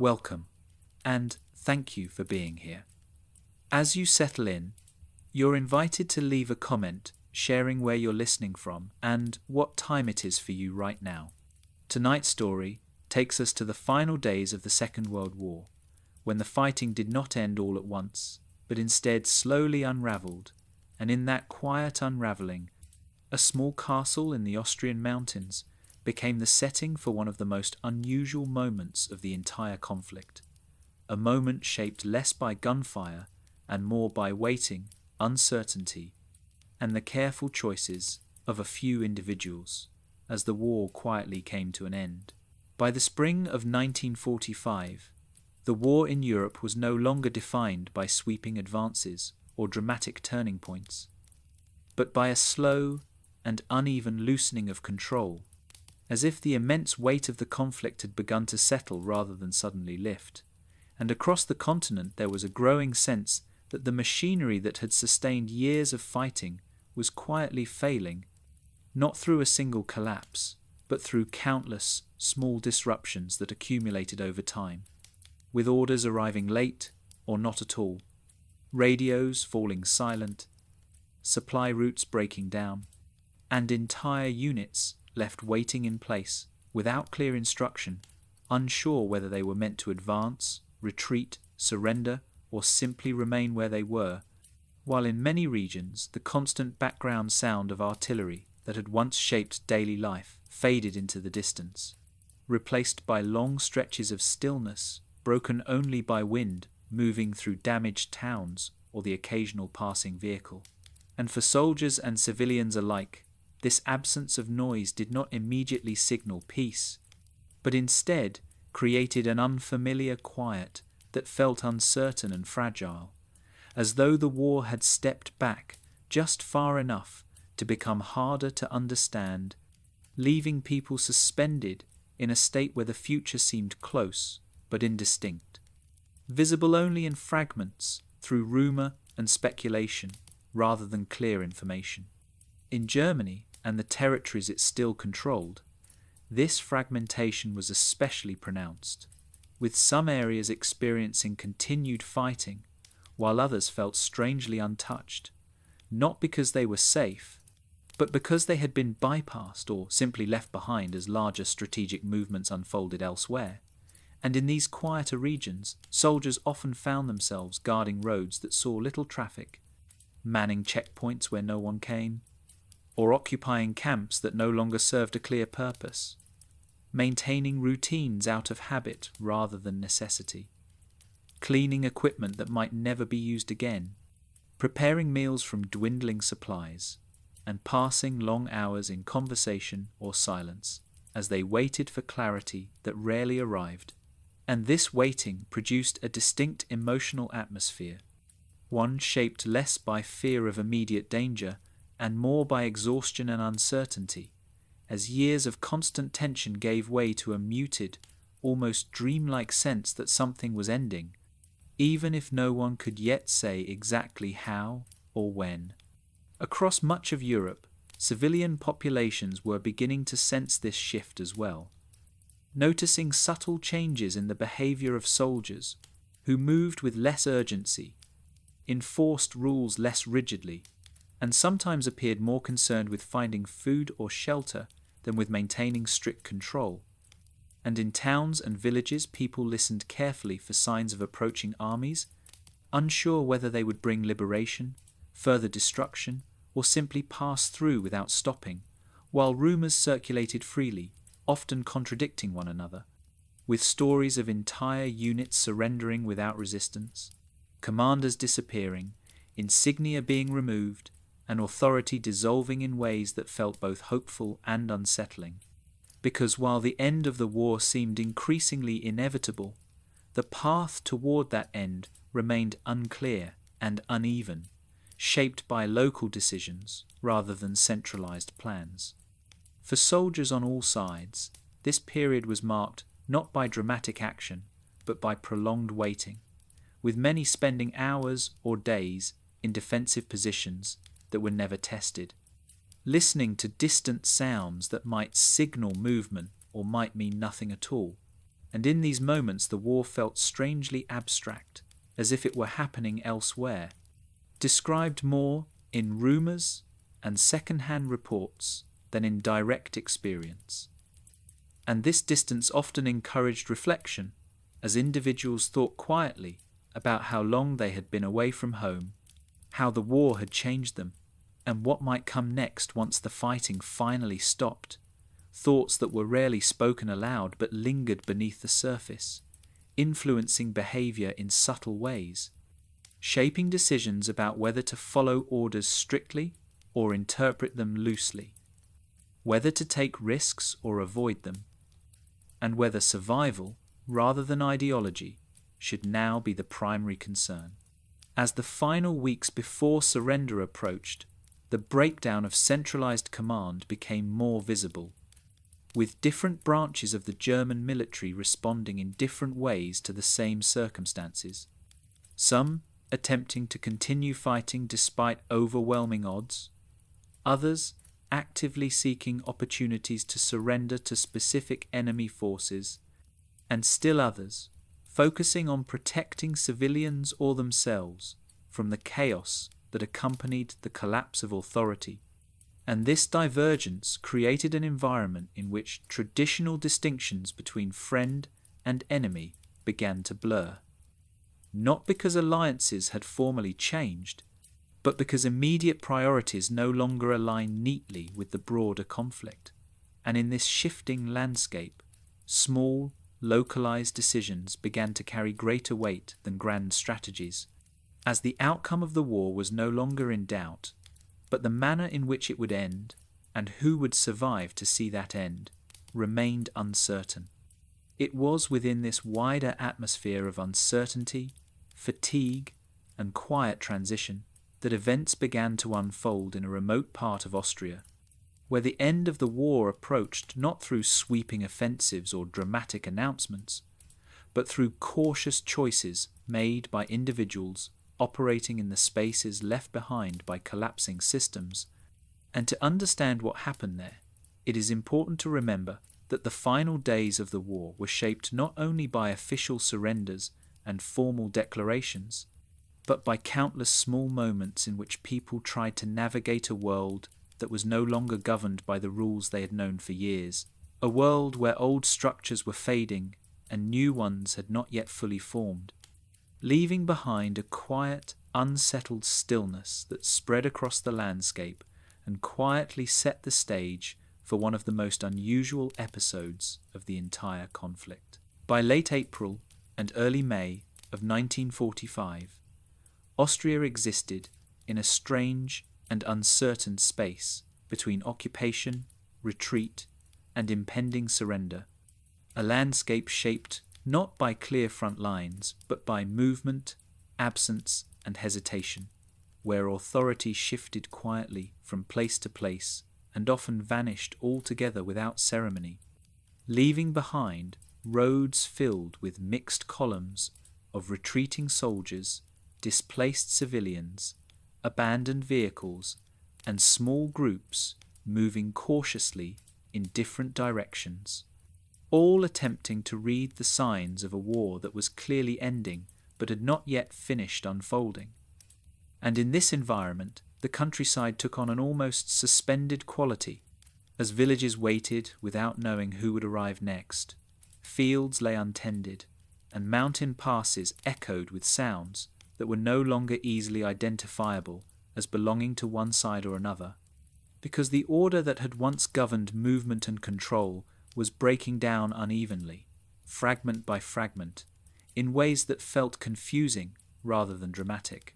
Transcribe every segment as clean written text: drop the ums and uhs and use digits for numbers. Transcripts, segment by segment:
welcome, and thank you for being here. As you settle in, you're invited to leave a comment sharing where you're listening from and what time it is for you right now. Tonight's story takes us to the final days of the Second World War, when the fighting did not end all at once, but instead slowly unravelled, and in that quiet unravelling, a small castle in the Austrian mountains became the setting for one of the most unusual moments of the entire conflict. A moment shaped less by gunfire and more by waiting, uncertainty, and the careful choices of a few individuals as the war quietly came to an end. By the spring of 1945, the war in Europe was no longer defined by sweeping advances or dramatic turning points, but by a slow and uneven loosening of control, as if the immense weight of the conflict had begun to settle rather than suddenly lift. And across the continent there was a growing sense that the machinery that had sustained years of fighting was quietly failing, not through a single collapse, but through countless small disruptions that accumulated over time, with orders arriving late or not at all, radios falling silent, supply routes breaking down, and entire units left waiting in place without clear instruction, unsure whether they were meant to advance, retreat, surrender, or simply remain where they were, while in many regions the constant background sound of artillery that had once shaped daily life faded into the distance, replaced by long stretches of stillness broken only by wind moving through damaged towns or the occasional passing vehicle. And for soldiers and civilians alike, this absence of noise did not immediately signal peace, but instead created an unfamiliar quiet that felt uncertain and fragile, as though the war had stepped back just far enough to become harder to understand, leaving people suspended in a state where the future seemed close but indistinct, visible only in fragments through rumour and speculation rather than clear information. In Germany and the territories it still controlled, this fragmentation was especially pronounced, with some areas experiencing continued fighting while others felt strangely untouched, not because they were safe, but because they had been bypassed or simply left behind as larger strategic movements unfolded elsewhere. And in these quieter regions, soldiers often found themselves guarding roads that saw little traffic, manning checkpoints where no one came, or occupying camps that no longer served a clear purpose, maintaining routines out of habit rather than necessity, cleaning equipment that might never be used again, preparing meals from dwindling supplies, and passing long hours in conversation or silence as they waited for clarity that rarely arrived. And this waiting produced a distinct emotional atmosphere, one shaped less by fear of immediate danger and more by exhaustion and uncertainty, as years of constant tension gave way to a muted, almost dreamlike sense that something was ending, even if no one could yet say exactly how or when. Across much of Europe, civilian populations were beginning to sense this shift as well, noticing subtle changes in the behaviour of soldiers who moved with less urgency, enforced rules less rigidly, and sometimes appeared more concerned with finding food or shelter than with maintaining strict control. And in towns and villages people listened carefully for signs of approaching armies, unsure whether they would bring liberation, further destruction, or simply pass through without stopping, while rumours circulated freely, often contradicting one another, with stories of entire units surrendering without resistance, commanders disappearing, insignia being removed, and authority dissolving in ways that felt both hopeful and unsettling. Because while the end of the war seemed increasingly inevitable, the path toward that end remained unclear and uneven, shaped by local decisions rather than centralized plans. For soldiers on all sides, this period was marked not by dramatic action, but by prolonged waiting, with many spending hours or days in defensive positions that were never tested, listening to distant sounds that might signal movement or might mean nothing at all, and in these moments the war felt strangely abstract, as if it were happening elsewhere, described more in rumours and second-hand reports than in direct experience. And this distance often encouraged reflection, as individuals thought quietly about how long they had been away from home, how the war had changed them, and what might come next once the fighting finally stopped. Thoughts that were rarely spoken aloud but lingered beneath the surface, influencing behaviour in subtle ways, shaping decisions about whether to follow orders strictly or interpret them loosely, whether to take risks or avoid them, and whether survival, rather than ideology, should now be the primary concern. As the final weeks before surrender approached, the breakdown of centralized command became more visible, with different branches of the German military responding in different ways to the same circumstances, some attempting to continue fighting despite overwhelming odds, others actively seeking opportunities to surrender to specific enemy forces, and still others focusing on protecting civilians or themselves from the chaos that accompanied the collapse of authority. And this divergence created an environment in which traditional distinctions between friend and enemy began to blur. Not because alliances had formally changed, but because immediate priorities no longer aligned neatly with the broader conflict. And in this shifting landscape, small, localized decisions began to carry greater weight than grand strategies, as the outcome of the war was no longer in doubt, but the manner in which it would end, and who would survive to see that end, remained uncertain. It was within this wider atmosphere of uncertainty, fatigue, and quiet transition that events began to unfold in a remote part of Austria, where the end of the war approached not through sweeping offensives or dramatic announcements, but through cautious choices made by individuals operating in the spaces left behind by collapsing systems. And to understand what happened there, it is important to remember that the final days of the war were shaped not only by official surrenders and formal declarations, but by countless small moments in which people tried to navigate a world that was no longer governed by the rules they had known for years, a world where old structures were fading and new ones had not yet fully formed, leaving behind a quiet, unsettled stillness that spread across the landscape and quietly set the stage for one of the most unusual episodes of the entire conflict. By late April and early May of 1945, Austria existed in a strange and uncertain space between occupation, retreat, and impending surrender, a landscape shaped not by clear front lines, but by movement, absence, and hesitation, where authority shifted quietly from place to place and often vanished altogether without ceremony, leaving behind roads filled with mixed columns of retreating soldiers, displaced civilians, abandoned vehicles, and small groups moving cautiously in different directions, all attempting to read the signs of a war that was clearly ending but had not yet finished unfolding. And in this environment, the countryside took on an almost suspended quality, as villages waited without knowing who would arrive next, fields lay untended, and mountain passes echoed with sounds that were no longer easily identifiable as belonging to one side or another, because the order that had once governed movement and control was breaking down unevenly, fragment by fragment, in ways that felt confusing rather than dramatic.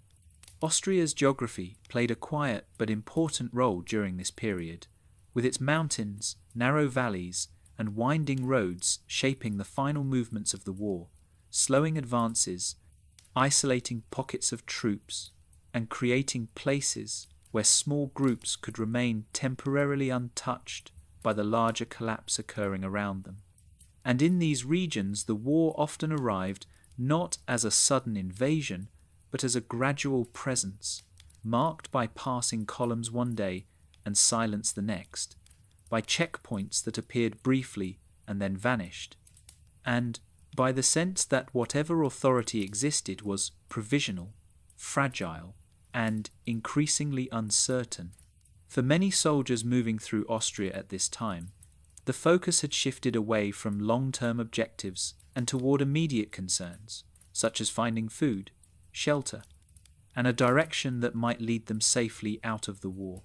Austria's geography played a quiet but important role during this period, with its mountains, narrow valleys, and winding roads shaping the final movements of the war, slowing advances, isolating pockets of troops, and creating places where small groups could remain temporarily untouched by the larger collapse occurring around them. And in these regions the war often arrived not as a sudden invasion, but as a gradual presence, marked by passing columns one day and silence the next, by checkpoints that appeared briefly and then vanished, and by the sense that whatever authority existed was provisional, fragile, and increasingly uncertain. For many soldiers moving through Austria at this time, the focus had shifted away from long-term objectives and toward immediate concerns, such as finding food, shelter, and a direction that might lead them safely out of the war.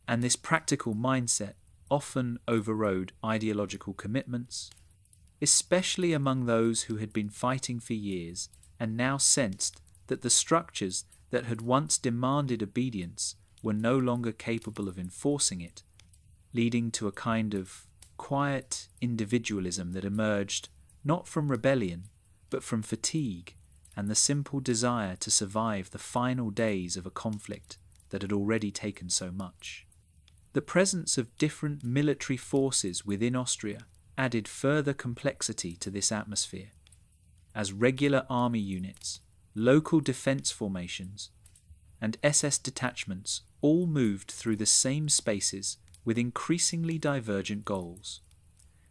And this practical mindset often overrode ideological commitments, especially among those who had been fighting for years and now sensed that the structures that had once demanded obedience were no longer capable of enforcing it, leading to a kind of quiet individualism that emerged not from rebellion, but from fatigue and the simple desire to survive the final days of a conflict that had already taken so much. The presence of different military forces within Austria added further complexity to this atmosphere, as regular army units, local defence formations, and SS detachments all moved through the same spaces with increasingly divergent goals,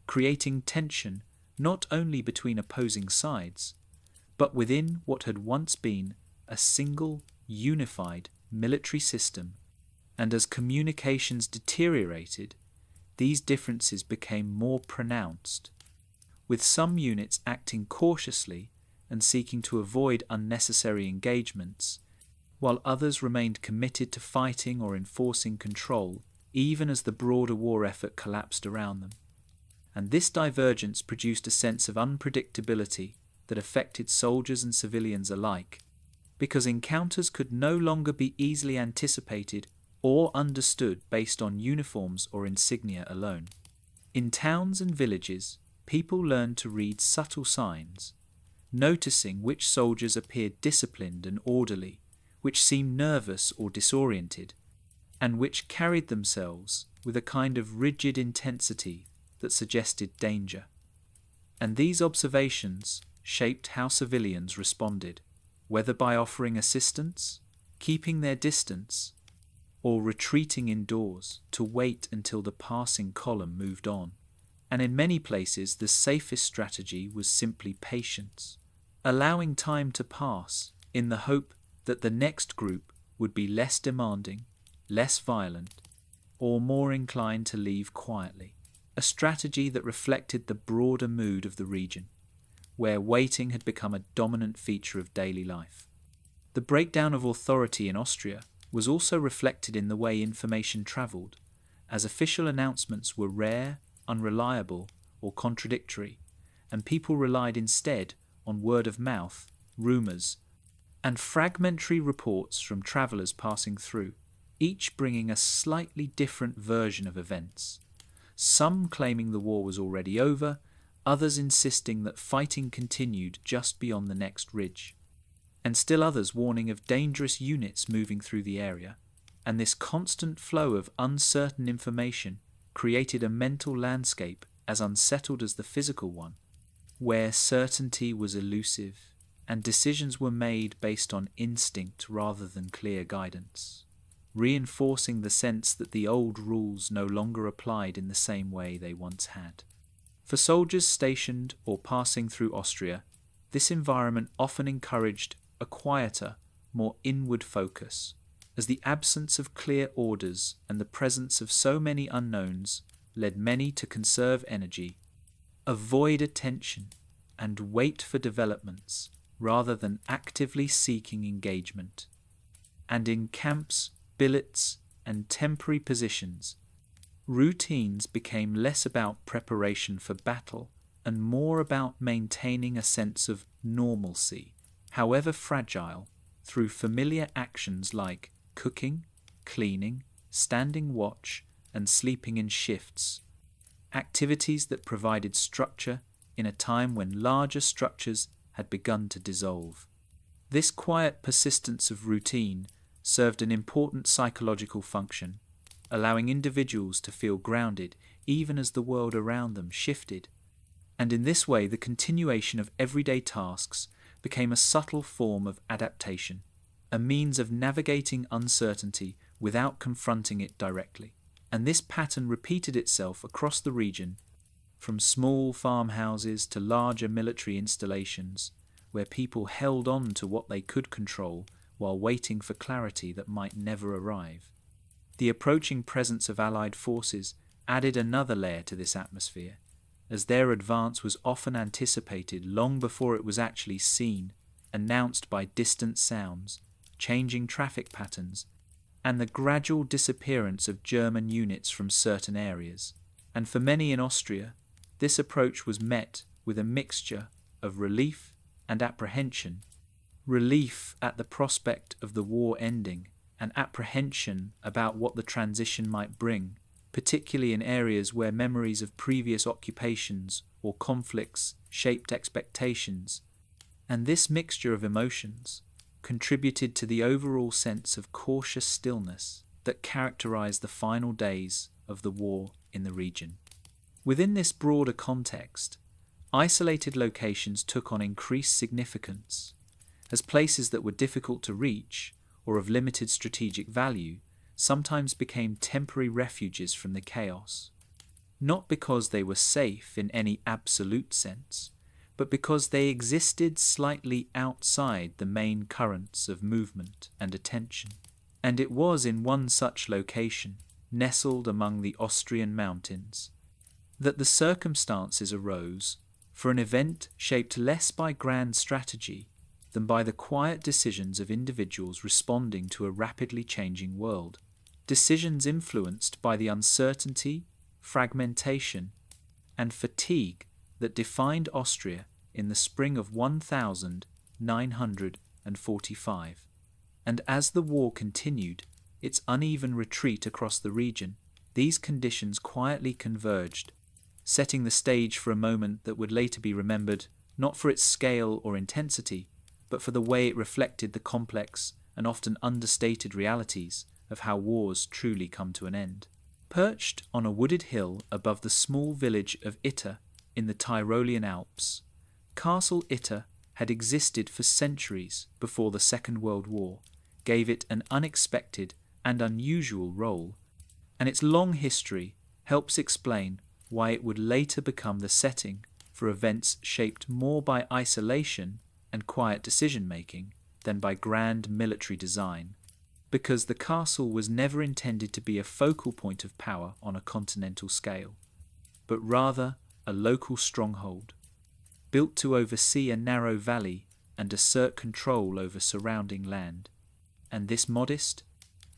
creating tension not only between opposing sides, but within what had once been a single, unified military system. And as communications deteriorated, these differences became more pronounced, with some units acting cautiously and seeking to avoid unnecessary engagements, while others remained committed to fighting or enforcing control even as the broader war effort collapsed around them. And this divergence produced a sense of unpredictability that affected soldiers and civilians alike, because encounters could no longer be easily anticipated or understood based on uniforms or insignia alone. In towns and villages, people learned to read subtle signs, noticing which soldiers appeared disciplined and orderly, which seemed nervous or disoriented, and which carried themselves with a kind of rigid intensity that suggested danger. And these observations shaped how civilians responded, whether by offering assistance, keeping their distance, or retreating indoors to wait until the passing column moved on. And in many places the safest strategy was simply patience, allowing time to pass in the hope that the next group would be less demanding, less violent, or more inclined to leave quietly, a strategy that reflected the broader mood of the region, where waiting had become a dominant feature of daily life. The breakdown of authority in Austria was also reflected in the way information travelled, as official announcements were rare, unreliable, or contradictory, and people relied instead on word of mouth, rumours, and fragmentary reports from travellers passing through, each bringing a slightly different version of events. Some claiming the war was already over, others insisting that fighting continued just beyond the next ridge, and still others warning of dangerous units moving through the area. And this constant flow of uncertain information created a mental landscape as unsettled as the physical one, where certainty was elusive and decisions were made based on instinct rather than clear guidance, reinforcing the sense that the old rules no longer applied in the same way they once had. For soldiers stationed or passing through Austria, this environment often encouraged a quieter, more inward focus, as the absence of clear orders and the presence of so many unknowns led many to conserve energy, avoid attention, and wait for developments rather than actively seeking engagement. And in camps, billets, and temporary positions, routines became less about preparation for battle and more about maintaining a sense of normalcy, however fragile, through familiar actions like cooking, cleaning, standing watch, and sleeping in shifts, activities that provided structure in a time when larger structures had begun to dissolve. This quiet persistence of routine served an important psychological function, allowing individuals to feel grounded even as the world around them shifted. And in this way, the continuation of everyday tasks became a subtle form of adaptation, a means of navigating uncertainty without confronting it directly. And this pattern repeated itself across the region from small farmhouses to larger military installations, where people held on to what they could control while waiting for clarity that might never arrive. The approaching presence of Allied forces added another layer to this atmosphere, as their advance was often anticipated long before it was actually seen, announced by distant sounds, changing traffic patterns, and the gradual disappearance of German units from certain areas. And for many in Austria, this approach was met with a mixture of relief and apprehension. Relief at the prospect of the war ending, and apprehension about what the transition might bring, particularly in areas where memories of previous occupations or conflicts shaped expectations. And this mixture of emotions contributed to the overall sense of cautious stillness that characterized the final days of the war in the region. Within this broader context, isolated locations took on increased significance, as places that were difficult to reach or of limited strategic value sometimes became temporary refuges from the chaos, not because they were safe in any absolute sense, but because they existed slightly outside the main currents of movement and attention. And it was in one such location, nestled among the Austrian mountains, that the circumstances arose for an event shaped less by grand strategy than by the quiet decisions of individuals responding to a rapidly changing world, decisions influenced by the uncertainty, fragmentation, and fatigue that defined Austria in the spring of 1945. And as the war continued its uneven retreat across the region, these conditions quietly converged, setting the stage for a moment that would later be remembered not for its scale or intensity, but for the way it reflected the complex and often understated realities of how wars truly come to an end. Perched on a wooded hill above the small village of Itter in the Tyrolean Alps, Castle Itter had existed for centuries before the Second World War gave it an unexpected and unusual role, and its long history helps explain why it would later become the setting for events shaped more by isolation and quiet decision-making than by grand military design, because the castle was never intended to be a focal point of power on a continental scale, but rather a local stronghold, built to oversee a narrow valley and assert control over surrounding land. And this modest,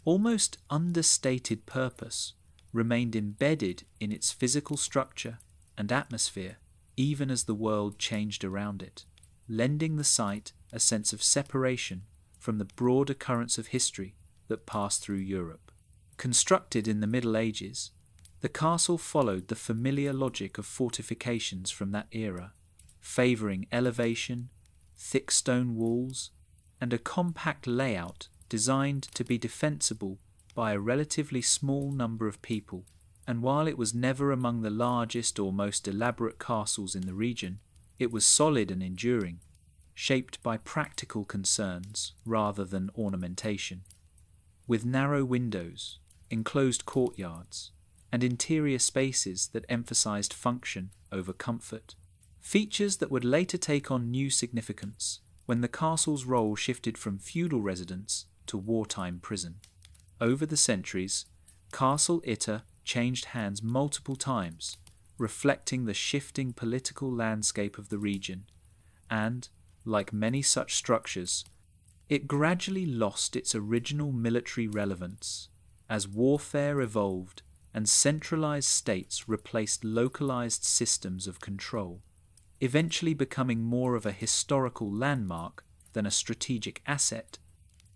almost understated purpose remained embedded in its physical structure and atmosphere even as the world changed around it, lending the site a sense of separation from the broader currents of history that passed through Europe. Constructed in the Middle Ages, the castle followed the familiar logic of fortifications from that era, favouring elevation, thick stone walls, and a compact layout designed to be defensible by a relatively small number of people. And while it was never among the largest or most elaborate castles in the region, it was solid and enduring, shaped by practical concerns rather than ornamentation. With narrow windows, enclosed courtyards, and interior spaces that emphasized function over comfort, features that would later take on new significance when the castle's role shifted from feudal residence to wartime prison. Over the centuries, Castle Itter changed hands multiple times, reflecting the shifting political landscape of the region, and, like many such structures, it gradually lost its original military relevance as warfare evolved and centralized states replaced localized systems of control, eventually becoming more of a historical landmark than a strategic asset,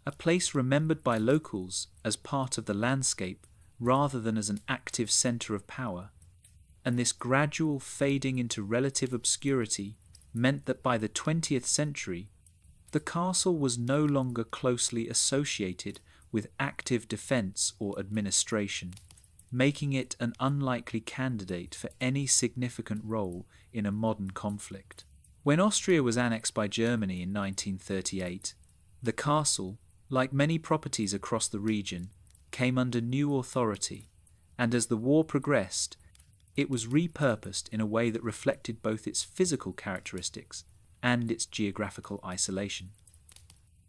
a place remembered by locals as part of the landscape rather than as an active center of power. And this gradual fading into relative obscurity meant that by the 20th century, the castle was no longer closely associated with active defense or administration, making it an unlikely candidate for any significant role in a modern conflict. When Austria was annexed by Germany in 1938, the castle, like many properties across the region, came under new authority, and as the war progressed, It was repurposed in a way that reflected both its physical characteristics and its geographical isolation,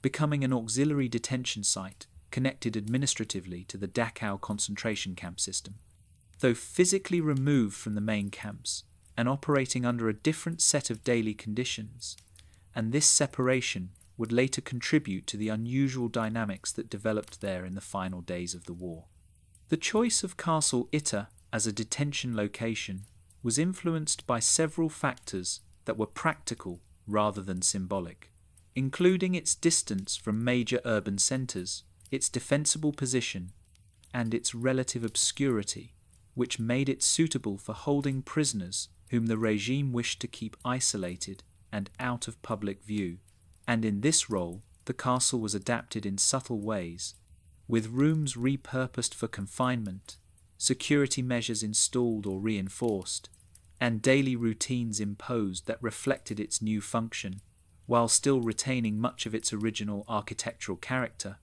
becoming an auxiliary detention site connected administratively to the Dachau concentration camp system. Though physically removed from the main camps and operating under a different set of daily conditions, and this separation would later contribute to the unusual dynamics that developed there in the final days of the war. The choice of Castle Itter as a detention location was influenced by several factors that were practical rather than symbolic, including its distance from major urban centres, its defensible position, and its relative obscurity, which made it suitable for holding prisoners whom the regime wished to keep isolated and out of public view. And in this role, the castle was adapted in subtle ways, with rooms repurposed for confinement, security measures installed or reinforced, and daily routines imposed that reflected its new function, while still retaining much of its original architectural character,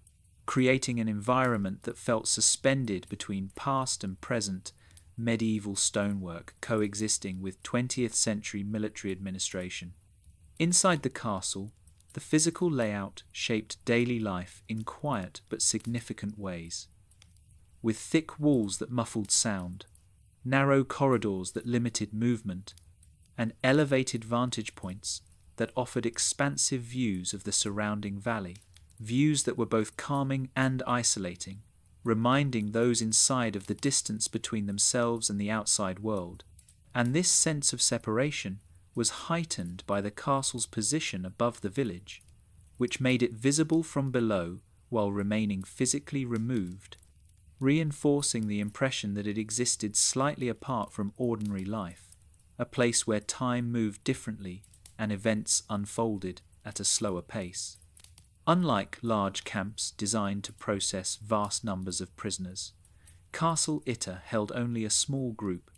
creating an environment that felt suspended between past and present medieval stonework coexisting with 20th century military administration. Inside the castle, the physical layout shaped daily life in quiet but significant ways, with thick walls that muffled sound, narrow corridors that limited movement, and elevated vantage points that offered expansive views of the surrounding valley, views that were both calming and isolating, reminding those inside of the distance between themselves and the outside world. And this sense of separation was heightened by the castle's position above the village, which made it visible from below while remaining physically removed, reinforcing the impression that it existed slightly apart from ordinary life, a place where time moved differently and events unfolded at a slower pace. Unlike large camps designed to process vast numbers of prisoners, Castle Itter held only a small group,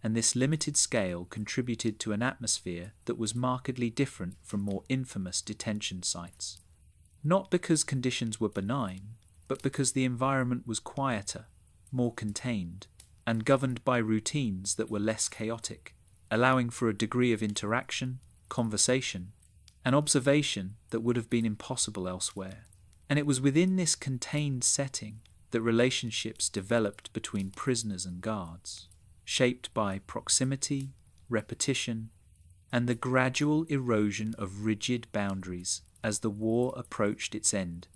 and this limited scale contributed to an atmosphere that was markedly different from more infamous detention sites. Not because conditions were benign, but because the environment was quieter, more contained, and governed by routines that were less chaotic, allowing for a degree of interaction, conversation, and observation that would have been impossible elsewhere. And it was within this contained setting that relationships developed between prisoners and guards, shaped by proximity, repetition, and the gradual erosion of rigid boundaries as the war approached its end.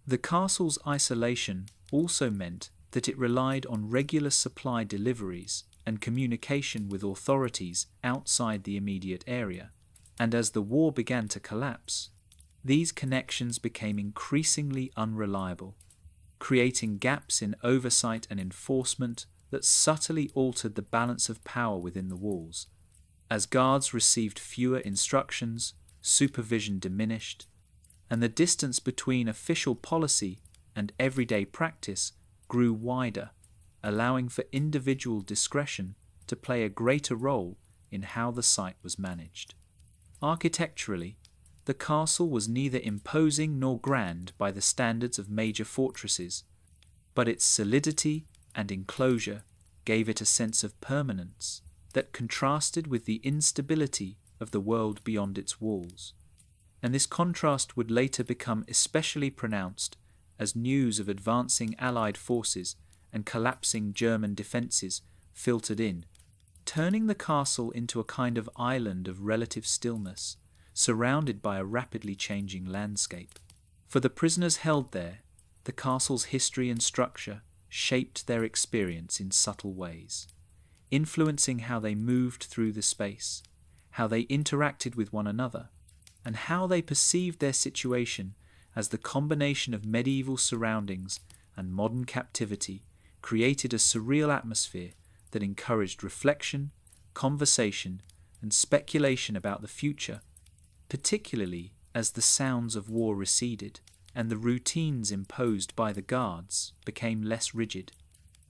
The castle's isolation also meant that it relied on regular supply deliveries and communication with authorities outside the immediate area, and as the war began to collapse, these connections became increasingly unreliable, creating gaps in oversight and enforcement that subtly altered the balance of power within the walls. As guards received fewer instructions, supervision diminished, and the distance between official policy and everyday practice grew wider, allowing for individual discretion to play a greater role in how the site was managed. Architecturally, the castle was neither imposing nor grand by the standards of major fortresses, but its solidity and enclosure gave it a sense of permanence that contrasted with the instability of the world beyond its walls. And this contrast would later become especially pronounced as news of advancing Allied forces and collapsing German defences filtered in, turning the castle into a kind of island of relative stillness, surrounded by a rapidly changing landscape. For the prisoners held there, the castle's history and structure shaped their experience in subtle ways, influencing how they moved through the space, how they interacted with one another, and how they perceived their situation as the combination of medieval surroundings and modern captivity created a surreal atmosphere that encouraged reflection, conversation, and speculation about the future, particularly as the sounds of war receded and the routines imposed by the guards became less rigid.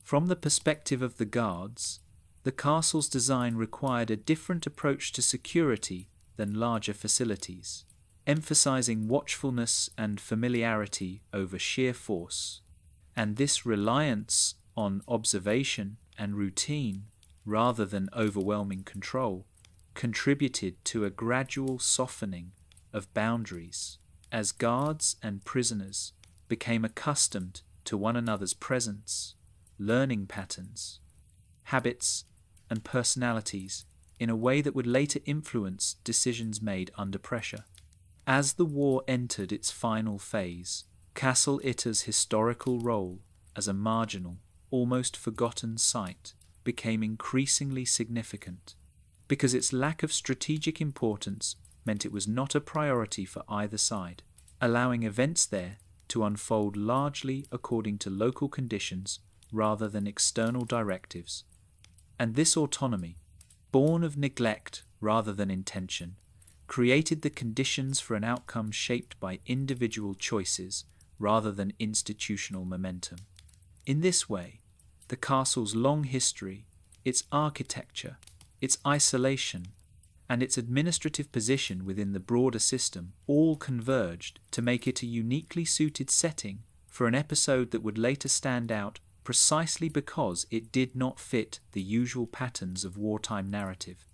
From the perspective of the guards, the castle's design required a different approach to security than larger facilities, emphasizing watchfulness and familiarity over sheer force, and this reliance on observation and routine rather than overwhelming control, contributed to a gradual softening of boundaries as guards and prisoners became accustomed to one another's presence, learning patterns, habits, and personalities in a way that would later influence decisions made under pressure. As the war entered its final phase, Castle Itter's historical role as a marginal, almost forgotten site became increasingly significant, because its lack of strategic importance meant it was not a priority for either side, allowing events there to unfold largely according to local conditions rather than external directives. And this autonomy, born of neglect rather than intention, created the conditions for an outcome shaped by individual choices rather than institutional momentum. In this way, the castle's long history, its architecture, its isolation, and its administrative position within the broader system all converged to make it a uniquely suited setting for an episode that would later stand out precisely because it did not fit the usual patterns of wartime narrative.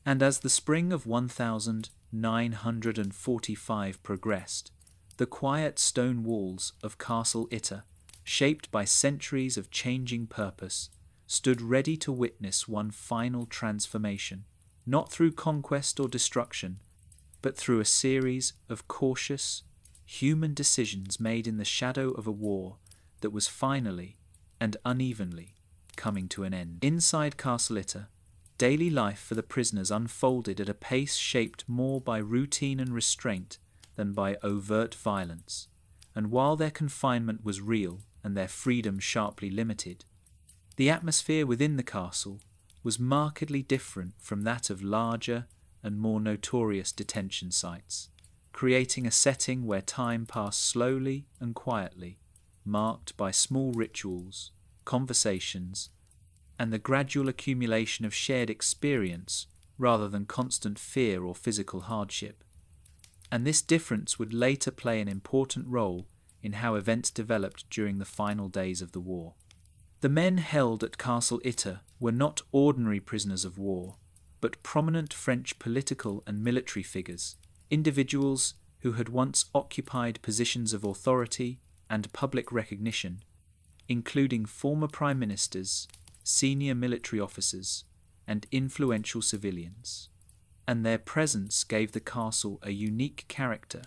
And as the spring of 1945 progressed, the quiet stone walls of Castle Itter, shaped by centuries of changing purpose, stood ready to witness one final transformation, not through conquest or destruction, but through a series of cautious, human decisions made in the shadow of a war that was finally and unevenly coming to an end. Inside Castle Itter, daily life for the prisoners unfolded at a pace shaped more by routine and restraint than by overt violence, and while their confinement was real and their freedom sharply limited, the atmosphere within the castle was markedly different from that of larger and more notorious detention sites, creating a setting where time passed slowly and quietly, marked by small rituals, conversations, and the gradual accumulation of shared experience rather than constant fear or physical hardship. And this difference would later play an important role in how events developed during the final days of the war. The men held at Castle Itter were not ordinary prisoners of war, but prominent French political and military figures, individuals who had once occupied positions of authority and public recognition, including former prime ministers, senior military officers, and influential civilians. And their presence gave the castle a unique character,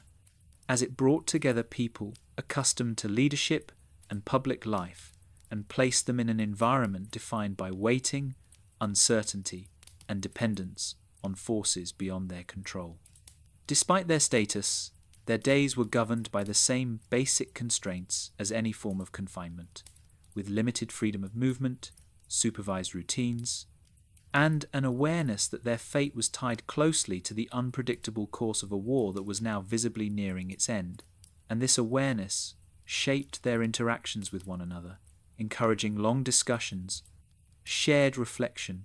as it brought together people accustomed to leadership and public life, and placed them in an environment defined by waiting, uncertainty, and dependence on forces beyond their control. Despite their status, their days were governed by the same basic constraints as any form of confinement, with limited freedom of movement, supervised routines, and an awareness that their fate was tied closely to the unpredictable course of a war that was now visibly nearing its end. And this awareness shaped their interactions with one another, encouraging long discussions, shared reflection,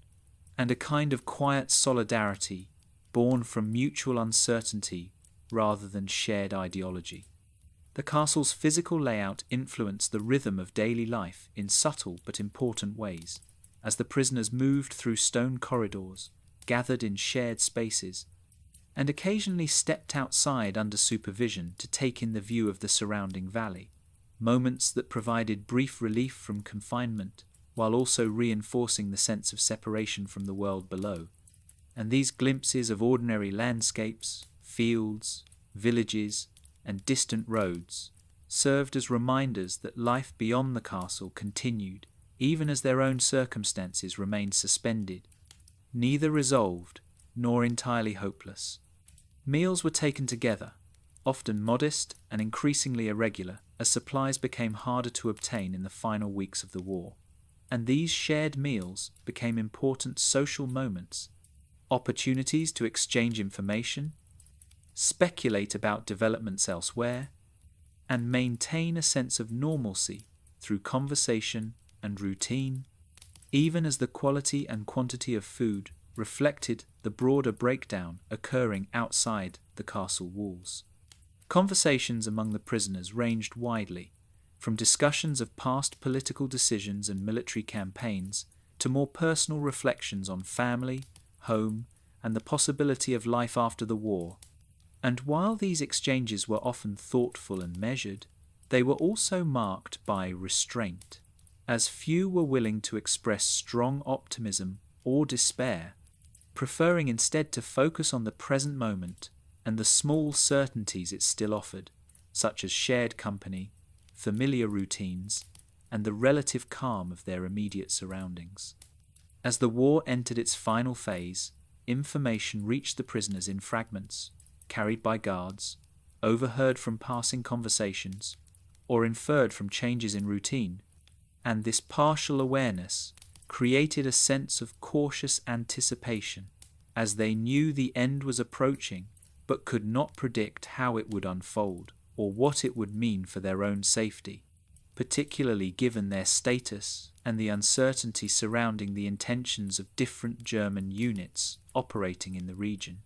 and a kind of quiet solidarity born from mutual uncertainty rather than shared ideology. The castle's physical layout influenced the rhythm of daily life in subtle but important ways, as the prisoners moved through stone corridors, gathered in shared spaces, and occasionally stepped outside under supervision to take in the view of the surrounding valley, moments that provided brief relief from confinement while also reinforcing the sense of separation from the world below. And these glimpses of ordinary landscapes, fields, villages, and distant roads served as reminders that life beyond the castle continued even as their own circumstances remained suspended, neither resolved nor entirely hopeless. Meals were taken together, often modest and increasingly irregular, as supplies became harder to obtain in the final weeks of the war. And these shared meals became important social moments, opportunities to exchange information, speculate about developments elsewhere, and maintain a sense of normalcy through conversation and routine, even as the quality and quantity of food reflected the broader breakdown occurring outside the castle walls. Conversations among the prisoners ranged widely, from discussions of past political decisions and military campaigns to more personal reflections on family, home, and the possibility of life after the war. And while these exchanges were often thoughtful and measured, they were also marked by restraint, as few were willing to express strong optimism or despair, preferring instead to focus on the present moment and the small certainties it still offered, such as shared company, familiar routines, and the relative calm of their immediate surroundings. As the war entered its final phase, information reached the prisoners in fragments, carried by guards, overheard from passing conversations, or inferred from changes in routine, and this partial awareness created a sense of cautious anticipation, as they knew the end was approaching but could not predict how it would unfold or what it would mean for their own safety, particularly given their status and the uncertainty surrounding the intentions of different German units operating in the region.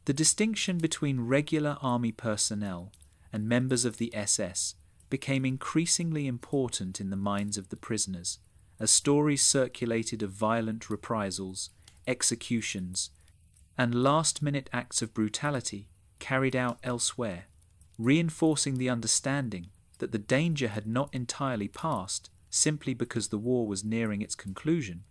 The distinction between regular army personnel and members of the SS became increasingly important in the minds of the prisoners, as stories circulated of violent reprisals, executions, and last-minute acts of brutality carried out elsewhere, reinforcing the understanding that the danger had not entirely passed simply because the war was nearing its conclusion.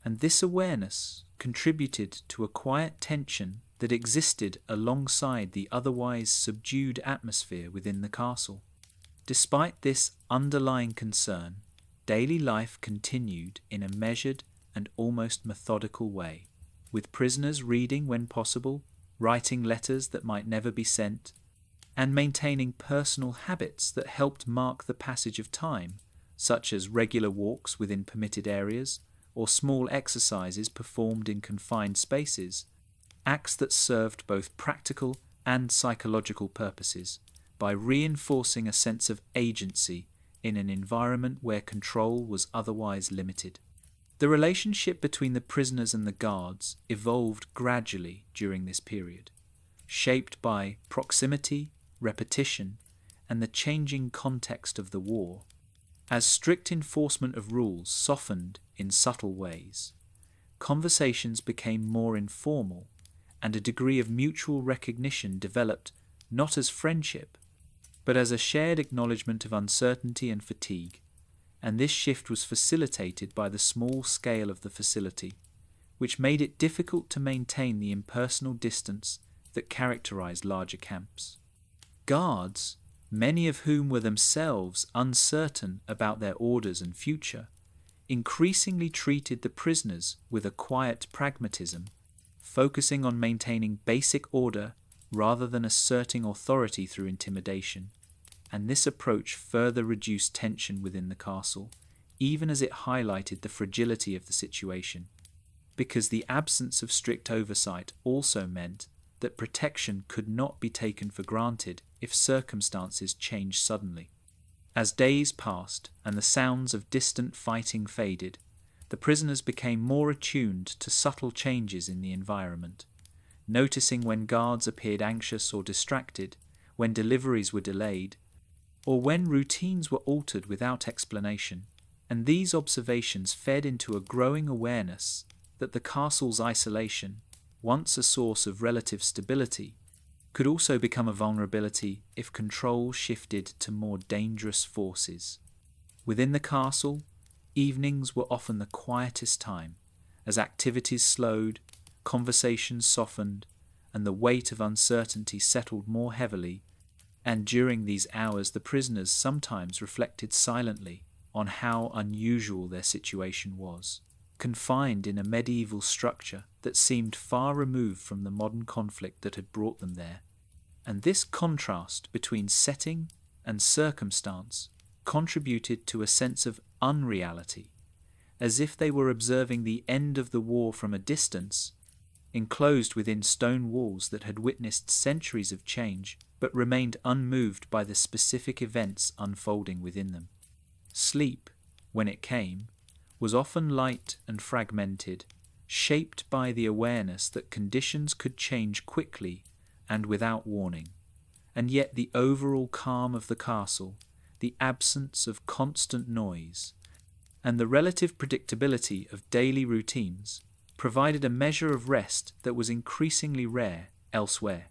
And this awareness contributed to a quiet tension that existed alongside the otherwise subdued atmosphere within the castle. Despite this underlying concern, daily life continued in a measured and almost methodical way, with prisoners reading when possible, writing letters that might never be sent, and maintaining personal habits that helped mark the passage of time, such as regular walks within permitted areas or small exercises performed in confined spaces, acts that served both practical and psychological purposes by reinforcing a sense of agency in an environment where control was otherwise limited. The relationship between the prisoners and the guards evolved gradually during this period, shaped by proximity, repetition, and the changing context of the war. As strict enforcement of rules softened in subtle ways, conversations became more informal, and a degree of mutual recognition developed not as friendship, but as a shared acknowledgement of uncertainty and fatigue, and this shift was facilitated by the small scale of the facility, which made it difficult to maintain the impersonal distance that characterized larger camps. Guards, many of whom were themselves uncertain about their orders and future, increasingly treated the prisoners with a quiet pragmatism, focusing on maintaining basic order rather than asserting authority through intimidation, and this approach further reduced tension within the castle, even as it highlighted the fragility of the situation, because the absence of strict oversight also meant that protection could not be taken for granted if circumstances changed suddenly. As days passed and the sounds of distant fighting faded, the prisoners became more attuned to subtle changes in the environment, noticing when guards appeared anxious or distracted, when deliveries were delayed, or when routines were altered without explanation, and these observations fed into a growing awareness that the castle's isolation, once a source of relative stability, could also become a vulnerability if control shifted to more dangerous forces. Within the castle, evenings were often the quietest time, as activities slowed, conversations softened, and the weight of uncertainty settled more heavily, and during these hours the prisoners sometimes reflected silently on how unusual their situation was, confined in a medieval structure that seemed far removed from the modern conflict that had brought them there. And this contrast between setting and circumstance contributed to a sense of unreality, as if they were observing the end of the war from a distance, enclosed within stone walls that had witnessed centuries of change but remained unmoved by the specific events unfolding within them. Sleep, when it came, was often light and fragmented, shaped by the awareness that conditions could change quickly and without warning, and yet the overall calm of the castle, the absence of constant noise, and the relative predictability of daily routines provided a measure of rest that was increasingly rare elsewhere,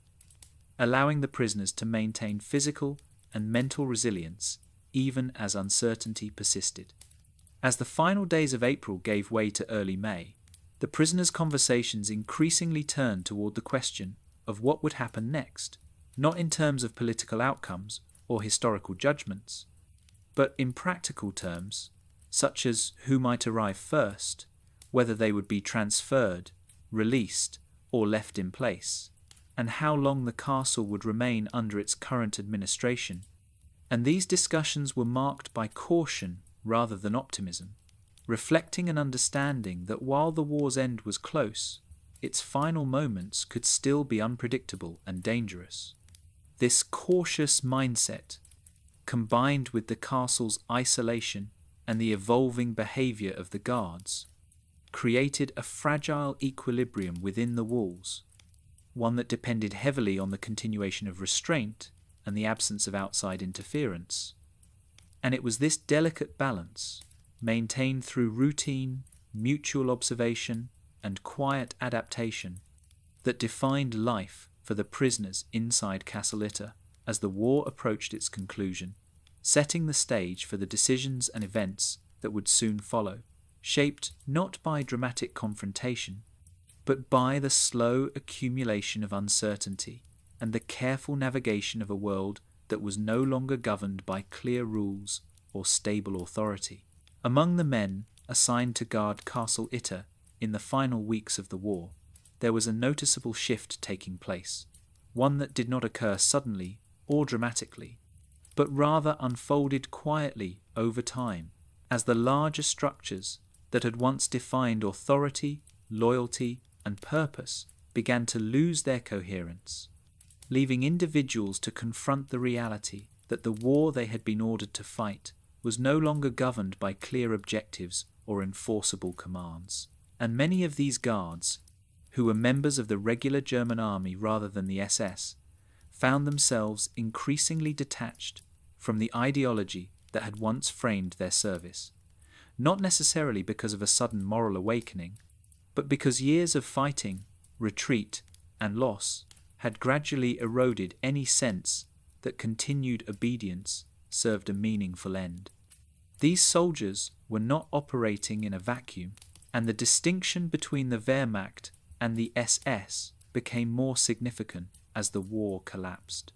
allowing the prisoners to maintain physical and mental resilience even as uncertainty persisted. As the final days of April gave way to early May, the prisoners' conversations increasingly turned toward the question of what would happen next, not in terms of political outcomes or historical judgments, but in practical terms, such as who might arrive first, whether they would be transferred, released, or left in place, and how long the castle would remain under its current administration. And these discussions were marked by caution rather than optimism, reflecting an understanding that while the war's end was close, its final moments could still be unpredictable and dangerous. This cautious mindset, combined with the castle's isolation and the evolving behaviour of the guards, created a fragile equilibrium within the walls, one that depended heavily on the continuation of restraint and the absence of outside interference. And it was this delicate balance, maintained through routine, mutual observation, and quiet adaptation, that defined life for the prisoners inside Castle Itter as the war approached its conclusion, setting the stage for the decisions and events that would soon follow, shaped not by dramatic confrontation, but by the slow accumulation of uncertainty and the careful navigation of a world that was no longer governed by clear rules or stable authority. Among the men assigned to guard Castle Itter in the final weeks of the war, there was a noticeable shift taking place, one that did not occur suddenly or dramatically, but rather unfolded quietly over time as the larger structures that had once defined authority, loyalty, and purpose began to lose their coherence, leaving individuals to confront the reality that the war they had been ordered to fight was no longer governed by clear objectives or enforceable commands. And many of these guards, who were members of the regular German army rather than the SS, found themselves increasingly detached from the ideology that had once framed their service, not necessarily because of a sudden moral awakening, but because years of fighting, retreat, and loss had gradually eroded any sense that continued obedience served a meaningful end. These soldiers were not operating in a vacuum, and the distinction between the Wehrmacht and the SS became more significant as the war collapsed.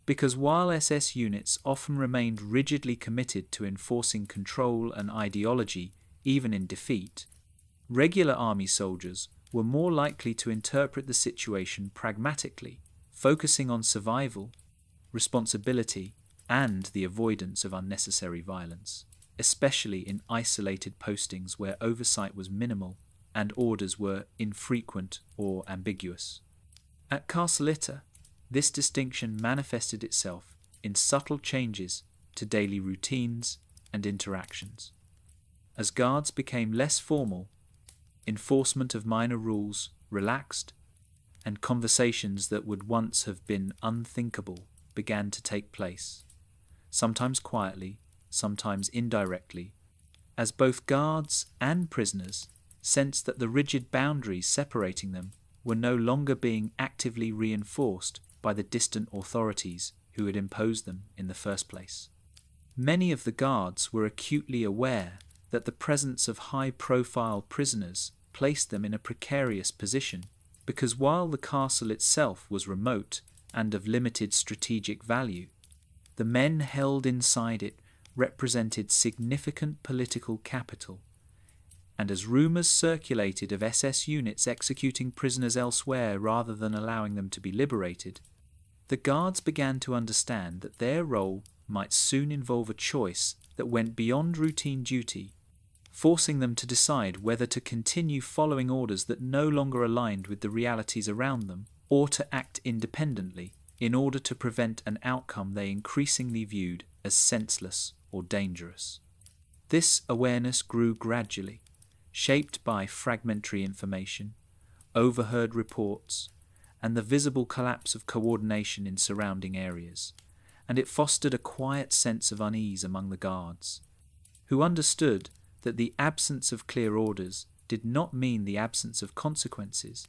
Because while SS units often remained rigidly committed to enforcing control and ideology even in defeat, regular army soldiers were more likely to interpret the situation pragmatically, focusing on survival, responsibility, and the avoidance of unnecessary violence, especially in isolated postings where oversight was minimal and orders were infrequent or ambiguous. At Castle Itter, this distinction manifested itself in subtle changes to daily routines and interactions. As guards became less formal, enforcement of minor rules relaxed, and conversations that would once have been unthinkable began to take place, sometimes quietly, sometimes indirectly, as both guards and prisoners sensed that the rigid boundaries separating them were no longer being actively reinforced by the distant authorities who had imposed them in the first place. Many of the guards were acutely aware that the presence of high-profile prisoners placed them in a precarious position, because while the castle itself was remote and of limited strategic value, the men held inside it represented significant political capital, and as rumours circulated of SS units executing prisoners elsewhere rather than allowing them to be liberated, the guards began to understand that their role might soon involve a choice that went beyond routine duty, forcing them to decide whether to continue following orders that no longer aligned with the realities around them, or to act independently in order to prevent an outcome they increasingly viewed as senseless or dangerous. This awareness grew gradually, shaped by fragmentary information, overheard reports, and the visible collapse of coordination in surrounding areas, and it fostered a quiet sense of unease among the guards, who understood that the absence of clear orders did not mean the absence of consequences,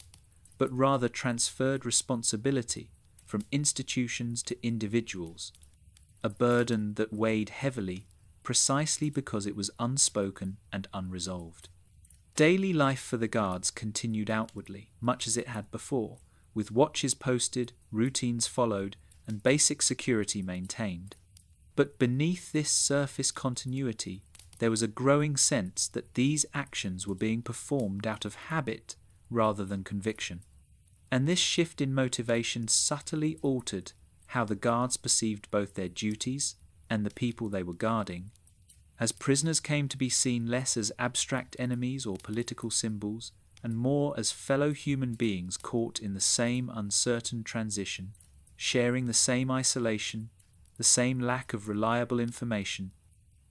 but rather transferred responsibility from institutions to individuals, a burden that weighed heavily precisely because it was unspoken and unresolved. Daily life for the guards continued outwardly, much as it had before, with watches posted, routines followed, and basic security maintained. But beneath this surface continuity, there was a growing sense that these actions were being performed out of habit rather than conviction. And this shift in motivation subtly altered how the guards perceived both their duties and the people they were guarding, as prisoners came to be seen less as abstract enemies or political symbols, and more as fellow human beings caught in the same uncertain transition, sharing the same isolation, the same lack of reliable information,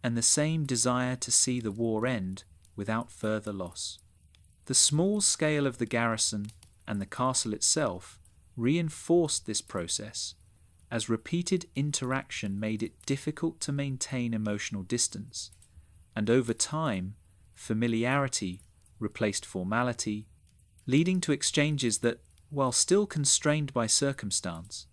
and the same desire to see the war end without further loss. The small scale of the garrison and the castle itself reinforced this process, as repeated interaction made it difficult to maintain emotional distance, and over time, familiarity replaced formality, leading to exchanges that, while still constrained by circumstance,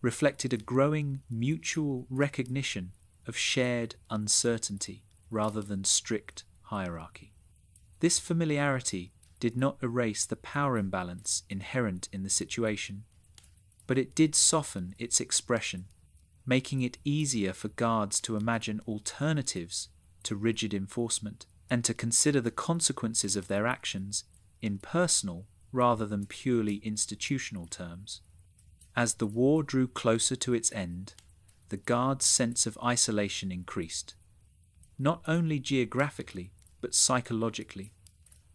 reflected a growing mutual recognition of shared uncertainty rather than strict hierarchy. This familiarity did not erase the power imbalance inherent in the situation, but it did soften its expression, making it easier for guards to imagine alternatives to rigid enforcement and to consider the consequences of their actions in personal rather than purely institutional terms. As the war drew closer to its end, the guards' sense of isolation increased, not only geographically but psychologically,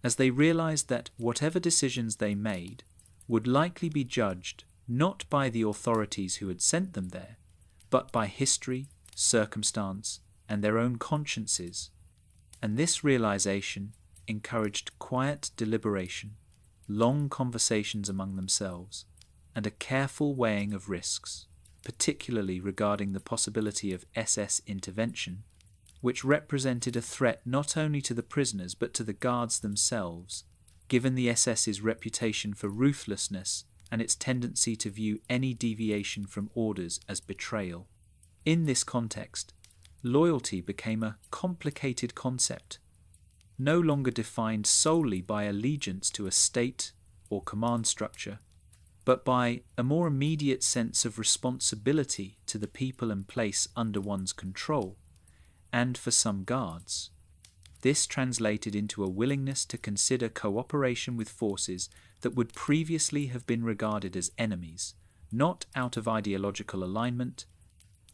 as they realized that whatever decisions they made would likely be judged not by the authorities who had sent them there, but by history, circumstance, and their own consciences. And this realization encouraged quiet deliberation, long conversations among themselves, and a careful weighing of risks, particularly regarding the possibility of SS intervention, which represented a threat not only to the prisoners but to the guards themselves, given the SS's reputation for ruthlessness and its tendency to view any deviation from orders as betrayal. In this context, loyalty became a complicated concept, no longer defined solely by allegiance to a state or command structure, but by a more immediate sense of responsibility to the people and place under one's control, and for some guards, this translated into a willingness to consider cooperation with forces that would previously have been regarded as enemies, not out of ideological alignment,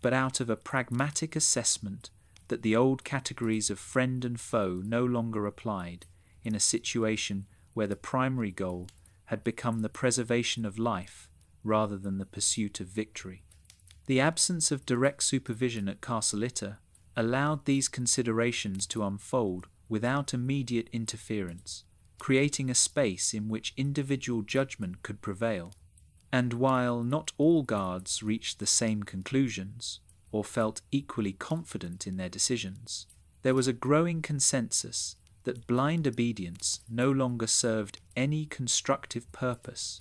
but out of a pragmatic assessment that the old categories of friend and foe no longer applied in a situation where the primary goal had become the preservation of life rather than the pursuit of victory. The absence of direct supervision at Castle Itter allowed these considerations to unfold without immediate interference, creating a space in which individual judgment could prevail. And while not all guards reached the same conclusions or felt equally confident in their decisions, there was a growing consensus that blind obedience no longer served any constructive purpose,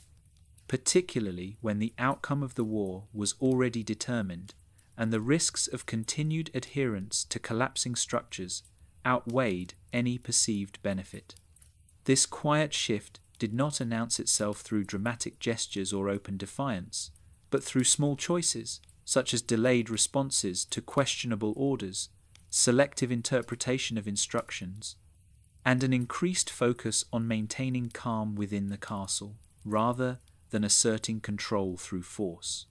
particularly when the outcome of the war was already determined and the risks of continued adherence to collapsing structures outweighed any perceived benefit. This quiet shift did not announce itself through dramatic gestures or open defiance, but through small choices, such as delayed responses to questionable orders, selective interpretation of instructions, and an increased focus on maintaining calm within the castle, rather than asserting control through force.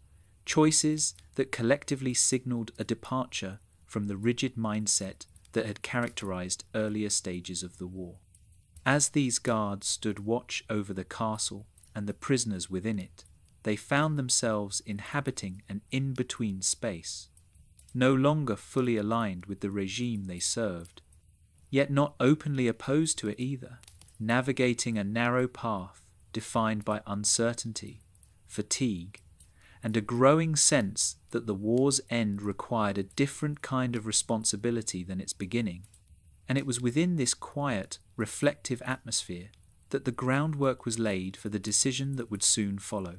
Choices that collectively signalled a departure from the rigid mindset that had characterized earlier stages of the war. As these guards stood watch over the castle and the prisoners within it, they found themselves inhabiting an in-between space, no longer fully aligned with the regime they served, yet not openly opposed to it either, navigating a narrow path defined by uncertainty, fatigue, and a growing sense that the war's end required a different kind of responsibility than its beginning, and it was within this quiet, reflective atmosphere that the groundwork was laid for the decision that would soon follow,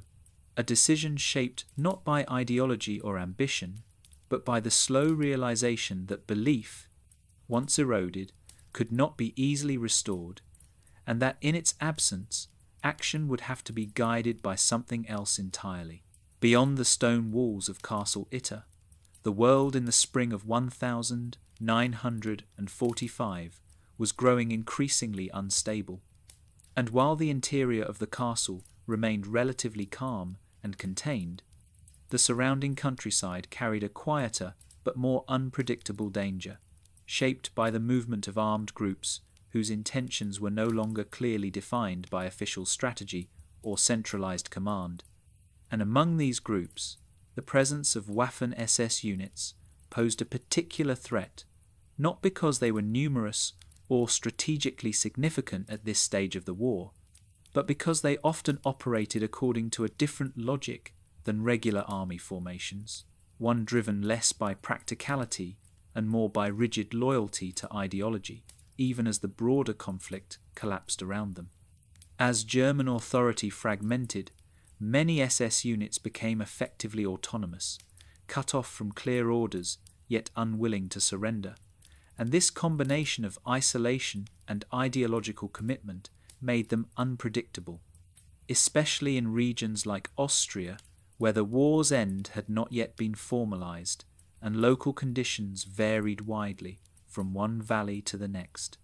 a decision shaped not by ideology or ambition, but by the slow realization that belief, once eroded, could not be easily restored, and that in its absence, action would have to be guided by something else entirely. Beyond the stone walls of Castle Itter, the world in the spring of 1945 was growing increasingly unstable, and while the interior of the castle remained relatively calm and contained, the surrounding countryside carried a quieter but more unpredictable danger, shaped by the movement of armed groups whose intentions were no longer clearly defined by official strategy or centralized command. And among these groups, the presence of Waffen-SS units posed a particular threat, not because they were numerous or strategically significant at this stage of the war, but because they often operated according to a different logic than regular army formations, one driven less by practicality and more by rigid loyalty to ideology, even as the broader conflict collapsed around them. As German authority fragmented, many SS units became effectively autonomous, cut off from clear orders, yet unwilling to surrender. And this combination of isolation and ideological commitment made them unpredictable, especially in regions like Austria, where the war's end had not yet been formalized, and local conditions varied widely from one valley to the next.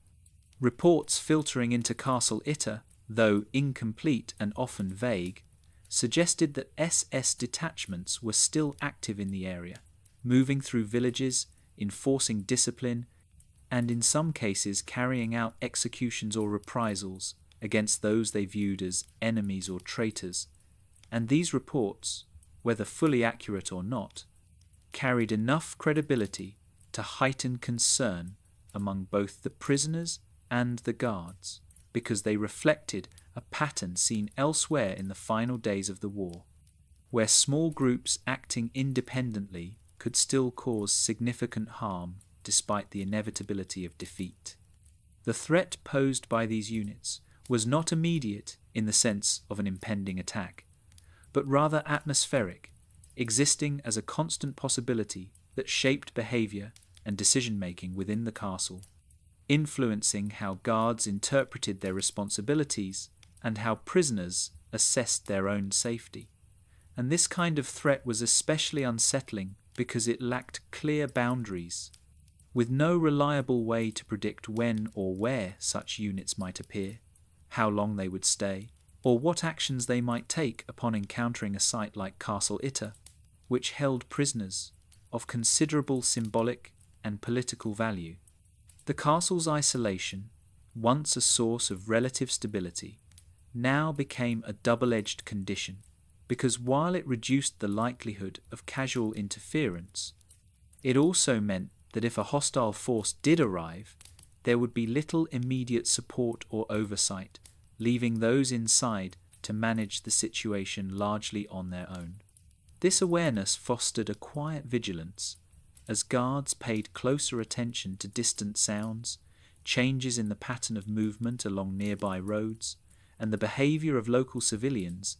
Reports filtering into Castle Itter, though incomplete and often vague, suggested that SS detachments were still active in the area, moving through villages, enforcing discipline, and in some cases carrying out executions or reprisals against those they viewed as enemies or traitors. And these reports, whether fully accurate or not, carried enough credibility to heighten concern among both the prisoners and the guards, because they reflected a pattern seen elsewhere in the final days of the war, where small groups acting independently could still cause significant harm despite the inevitability of defeat. The threat posed by these units was not immediate in the sense of an impending attack, but rather atmospheric, existing as a constant possibility that shaped behavior and decision-making within the castle, influencing how guards interpreted their responsibilities and how prisoners assessed their own safety. And this kind of threat was especially unsettling because it lacked clear boundaries, with no reliable way to predict when or where such units might appear, how long they would stay, or what actions they might take upon encountering a site like Castle Itter, which held prisoners of considerable symbolic and political value. The castle's isolation, once a source of relative stability, now became a double-edged condition, because while it reduced the likelihood of casual interference, it also meant that if a hostile force did arrive, there would be little immediate support or oversight, leaving those inside to manage the situation largely on their own. This awareness fostered a quiet vigilance, as guards paid closer attention to distant sounds, changes in the pattern of movement along nearby roads, and the behaviour of local civilians,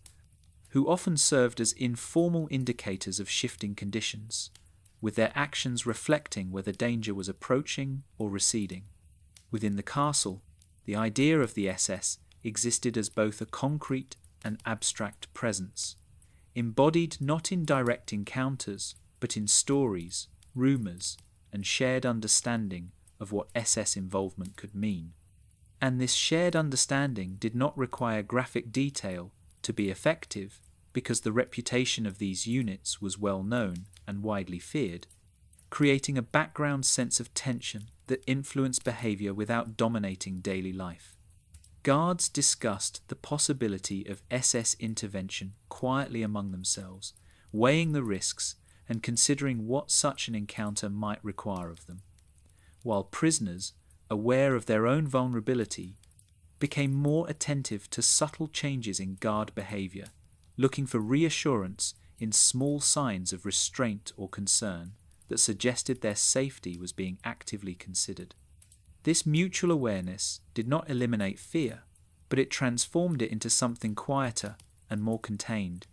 who often served as informal indicators of shifting conditions, with their actions reflecting whether danger was approaching or receding. Within the castle, the idea of the SS existed as both a concrete and abstract presence, embodied not in direct encounters, but in stories, rumours, and shared understanding of what SS involvement could mean. And this shared understanding did not require graphic detail to be effective, because the reputation of these units was well known and widely feared, creating a background sense of tension that influenced behaviour without dominating daily life. Guards discussed the possibility of SS intervention quietly among themselves, weighing the risks and considering what such an encounter might require of them, while prisoners, aware of their own vulnerability, became more attentive to subtle changes in guard behaviour, looking for reassurance in small signs of restraint or concern that suggested their safety was being actively considered. This mutual awareness did not eliminate fear, but it transformed it into something quieter and more contained,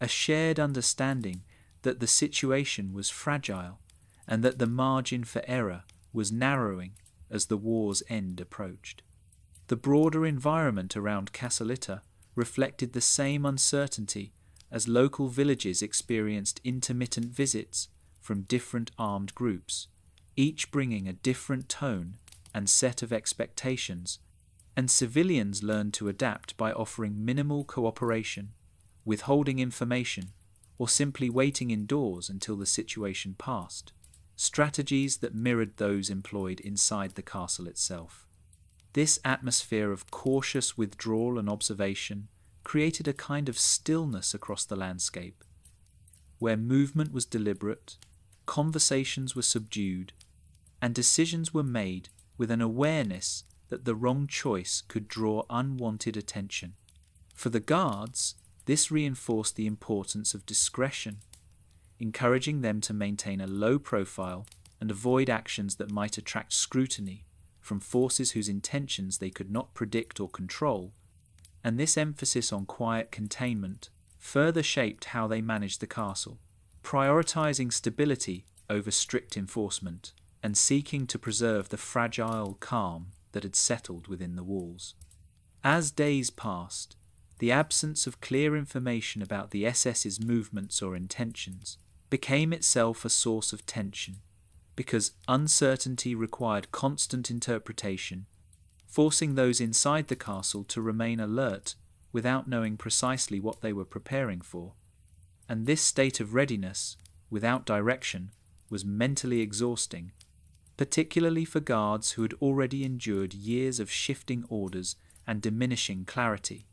a shared understanding that the situation was fragile and that the margin for error was narrowing as the war's end approached. The broader environment around Castle Itter reflected the same uncertainty as local villages experienced intermittent visits from different armed groups, each bringing a different tone and set of expectations, and civilians learned to adapt by offering minimal cooperation, withholding information, or simply waiting indoors until the situation passed, strategies that mirrored those employed inside the castle itself. This atmosphere of cautious withdrawal and observation created a kind of stillness across the landscape, where movement was deliberate, conversations were subdued, and decisions were made with an awareness that the wrong choice could draw unwanted attention. For the guards, this reinforced the importance of discretion, encouraging them to maintain a low profile and avoid actions that might attract scrutiny from forces whose intentions they could not predict or control, and this emphasis on quiet containment further shaped how they managed the castle, prioritizing stability over strict enforcement and seeking to preserve the fragile calm that had settled within the walls. As days passed, the absence of clear information about the SS's movements or intentions became itself a source of tension, because uncertainty required constant interpretation, forcing those inside the castle to remain alert without knowing precisely what they were preparing for. And this state of readiness, without direction, was mentally exhausting, particularly for guards who had already endured years of shifting orders and diminishing clarity.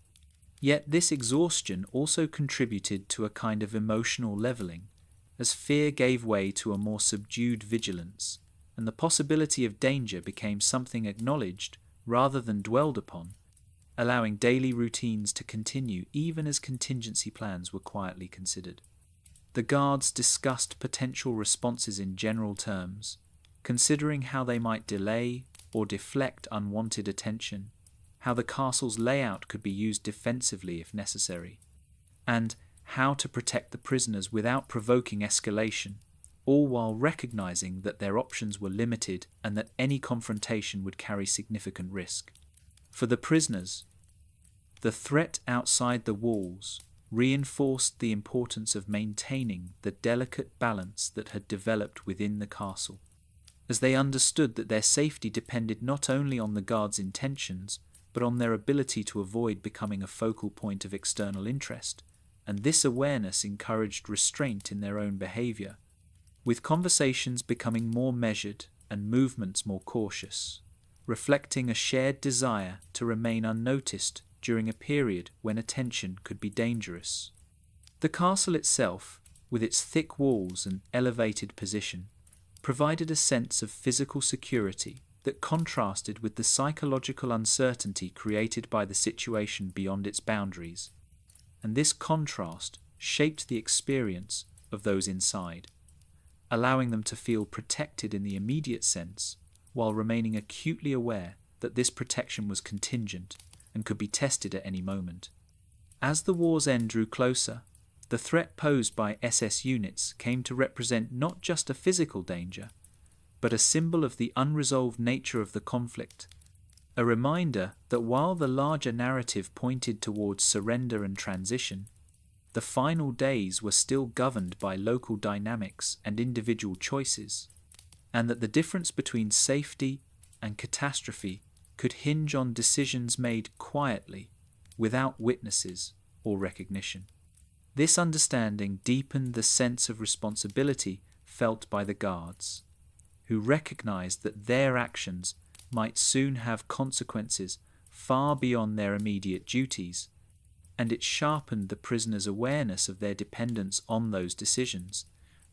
Yet this exhaustion also contributed to a kind of emotional levelling, as fear gave way to a more subdued vigilance, and the possibility of danger became something acknowledged rather than dwelled upon, allowing daily routines to continue even as contingency plans were quietly considered. The guards discussed potential responses in general terms, considering how they might delay or deflect unwanted attention, how the castle's layout could be used defensively if necessary, and how to protect the prisoners without provoking escalation, all while recognizing that their options were limited and that any confrontation would carry significant risk. For the prisoners, the threat outside the walls reinforced the importance of maintaining the delicate balance that had developed within the castle, as they understood that their safety depended not only on the guards' intentions, but on their ability to avoid becoming a focal point of external interest, and this awareness encouraged restraint in their own behaviour, with conversations becoming more measured and movements more cautious, reflecting a shared desire to remain unnoticed during a period when attention could be dangerous. The castle itself, with its thick walls and elevated position, provided a sense of physical security that contrasted with the psychological uncertainty created by the situation beyond its boundaries, and this contrast shaped the experience of those inside, allowing them to feel protected in the immediate sense while remaining acutely aware that this protection was contingent and could be tested at any moment. As the war's end drew closer, the threat posed by SS units came to represent not just a physical danger, but a symbol of the unresolved nature of the conflict, a reminder that while the larger narrative pointed towards surrender and transition, the final days were still governed by local dynamics and individual choices, and that the difference between safety and catastrophe could hinge on decisions made quietly, without witnesses or recognition. This understanding deepened the sense of responsibility felt by the guards, who recognized that their actions might soon have consequences far beyond their immediate duties, and it sharpened the prisoners' awareness of their dependence on those decisions,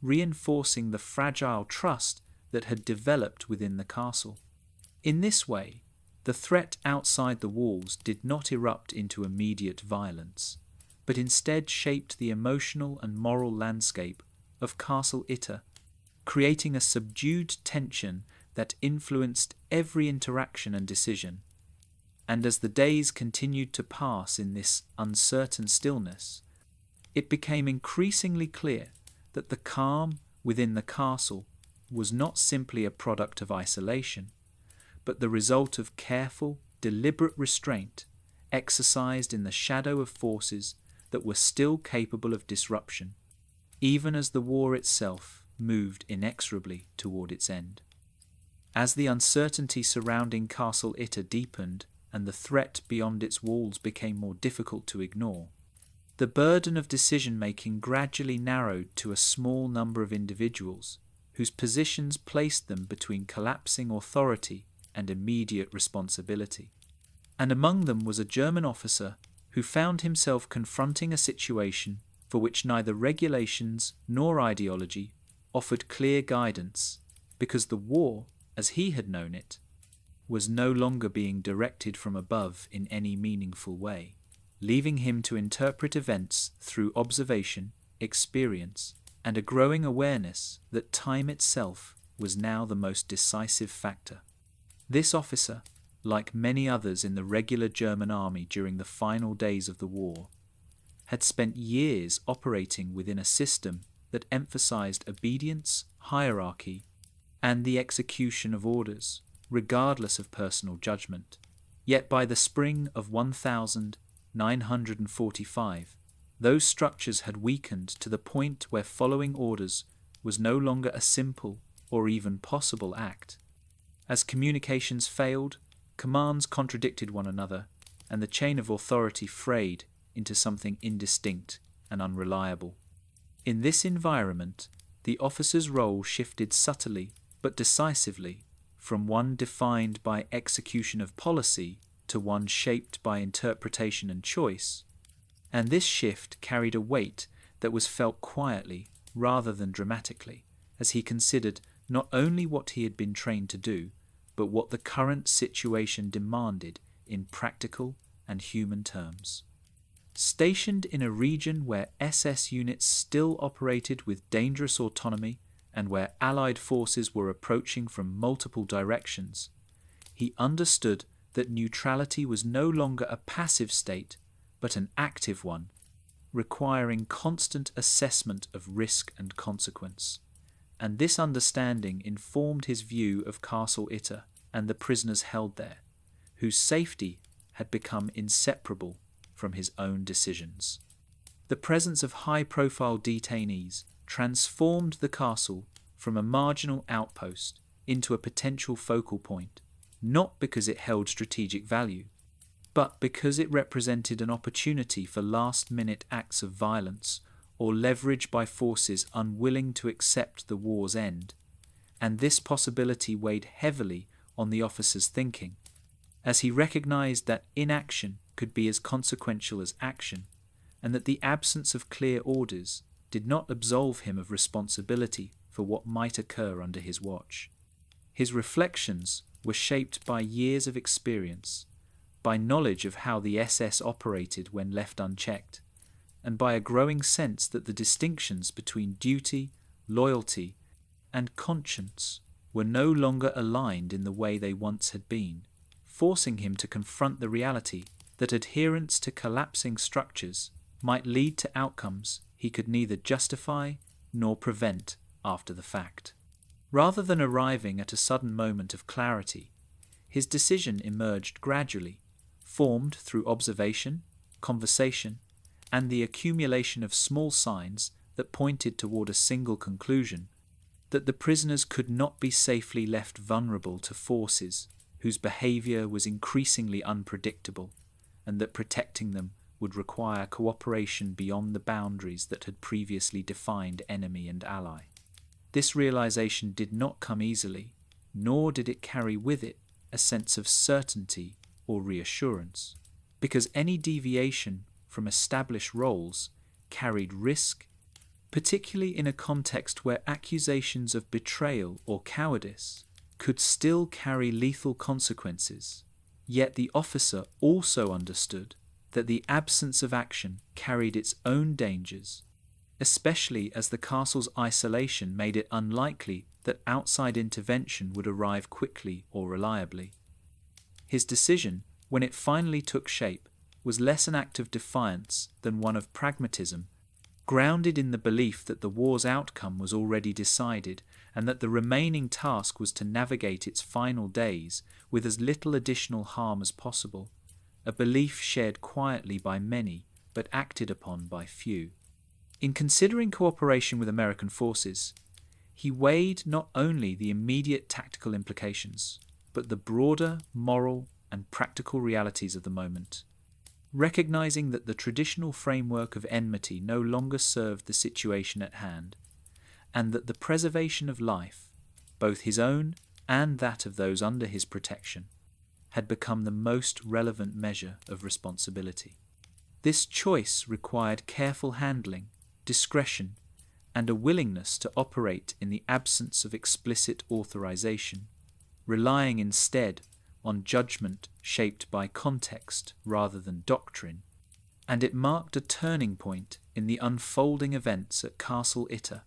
reinforcing the fragile trust that had developed within the castle. In this way, the threat outside the walls did not erupt into immediate violence, but instead shaped the emotional and moral landscape of Castle Itter, creating a subdued tension that influenced every interaction and decision. And as the days continued to pass in this uncertain stillness, it became increasingly clear that the calm within the castle was not simply a product of isolation, but the result of careful, deliberate restraint exercised in the shadow of forces that were still capable of disruption, even as the war itself moved inexorably toward its end. As the uncertainty surrounding Castle Itter deepened and the threat beyond its walls became more difficult to ignore, the burden of decision-making gradually narrowed to a small number of individuals whose positions placed them between collapsing authority and immediate responsibility. And among them was a German officer who found himself confronting a situation for which neither regulations nor ideology offered clear guidance, because the war, as he had known it, was no longer being directed from above in any meaningful way, leaving him to interpret events through observation, experience, and a growing awareness that time itself was now the most decisive factor. This officer, like many others in the regular German army during the final days of the war, had spent years operating within a system that emphasized obedience, hierarchy, and the execution of orders, regardless of personal judgment. Yet by the spring of 1945, those structures had weakened to the point where following orders was no longer a simple or even possible act. As communications failed, commands contradicted one another, and the chain of authority frayed into something indistinct and unreliable. In this environment, the officer's role shifted subtly but decisively from one defined by execution of policy to one shaped by interpretation and choice, and this shift carried a weight that was felt quietly rather than dramatically, as he considered not only what he had been trained to do, but what the current situation demanded in practical and human terms. Stationed in a region where SS units still operated with dangerous autonomy and where Allied forces were approaching from multiple directions, he understood that neutrality was no longer a passive state, but an active one, requiring constant assessment of risk and consequence. And this understanding informed his view of Castle Itter and the prisoners held there, whose safety had become inseparable from his own decisions. The presence of high-profile detainees transformed the castle from a marginal outpost into a potential focal point, not because it held strategic value, but because it represented an opportunity for last-minute acts of violence or leverage by forces unwilling to accept the war's end, and this possibility weighed heavily on the officer's thinking, as he recognized that inaction could be as consequential as action, and that the absence of clear orders did not absolve him of responsibility for what might occur under his watch. His reflections were shaped by years of experience, by knowledge of how the SS operated when left unchecked, and by a growing sense that the distinctions between duty, loyalty, and conscience were no longer aligned in the way they once had been, forcing him to confront the reality that adherence to collapsing structures might lead to outcomes he could neither justify nor prevent after the fact. Rather than arriving at a sudden moment of clarity, his decision emerged gradually, formed through observation, conversation, and the accumulation of small signs that pointed toward a single conclusion: that the prisoners could not be safely left vulnerable to forces whose behavior was increasingly unpredictable, and that protecting them would require cooperation beyond the boundaries that had previously defined enemy and ally. This realization did not come easily, nor did it carry with it a sense of certainty or reassurance, because any deviation from established roles carried risk, particularly in a context where accusations of betrayal or cowardice could still carry lethal consequences. Yet the officer also understood that the absence of action carried its own dangers, especially as the castle's isolation made it unlikely that outside intervention would arrive quickly or reliably. His decision, when it finally took shape, was less an act of defiance than one of pragmatism, grounded in the belief that the war's outcome was already decided and that the remaining task was to navigate its final days with as little additional harm as possible, a belief shared quietly by many but acted upon by few. In considering cooperation with American forces, he weighed not only the immediate tactical implications, but the broader moral and practical realities of the moment. Recognizing that the traditional framework of enmity no longer served the situation at hand, and that the preservation of life, both his own and that of those under his protection, had become the most relevant measure of responsibility. This choice required careful handling, discretion, and a willingness to operate in the absence of explicit authorization, relying instead on judgment shaped by context rather than doctrine, and it marked a turning point in the unfolding events at Castle Itter,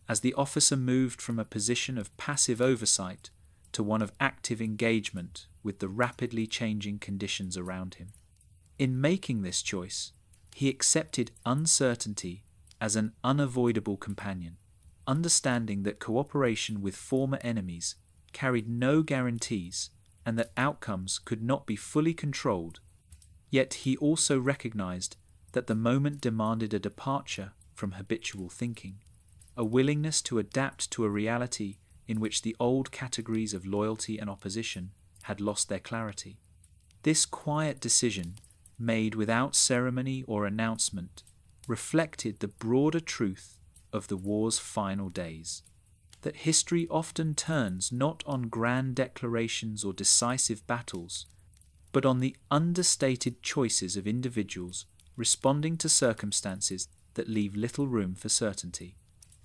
as the officer moved from a position of passive oversight to one of active engagement with the rapidly changing conditions around him. In making this choice, he accepted uncertainty as an unavoidable companion, understanding that cooperation with former enemies carried no guarantees and that outcomes could not be fully controlled. Yet he also recognized that the moment demanded a departure from habitual thinking, a willingness to adapt to a reality in which the old categories of loyalty and opposition had lost their clarity. This quiet decision, made without ceremony or announcement, reflected the broader truth of the war's final days, that history often turns not on grand declarations or decisive battles, but on the understated choices of individuals responding to circumstances that leave little room for certainty.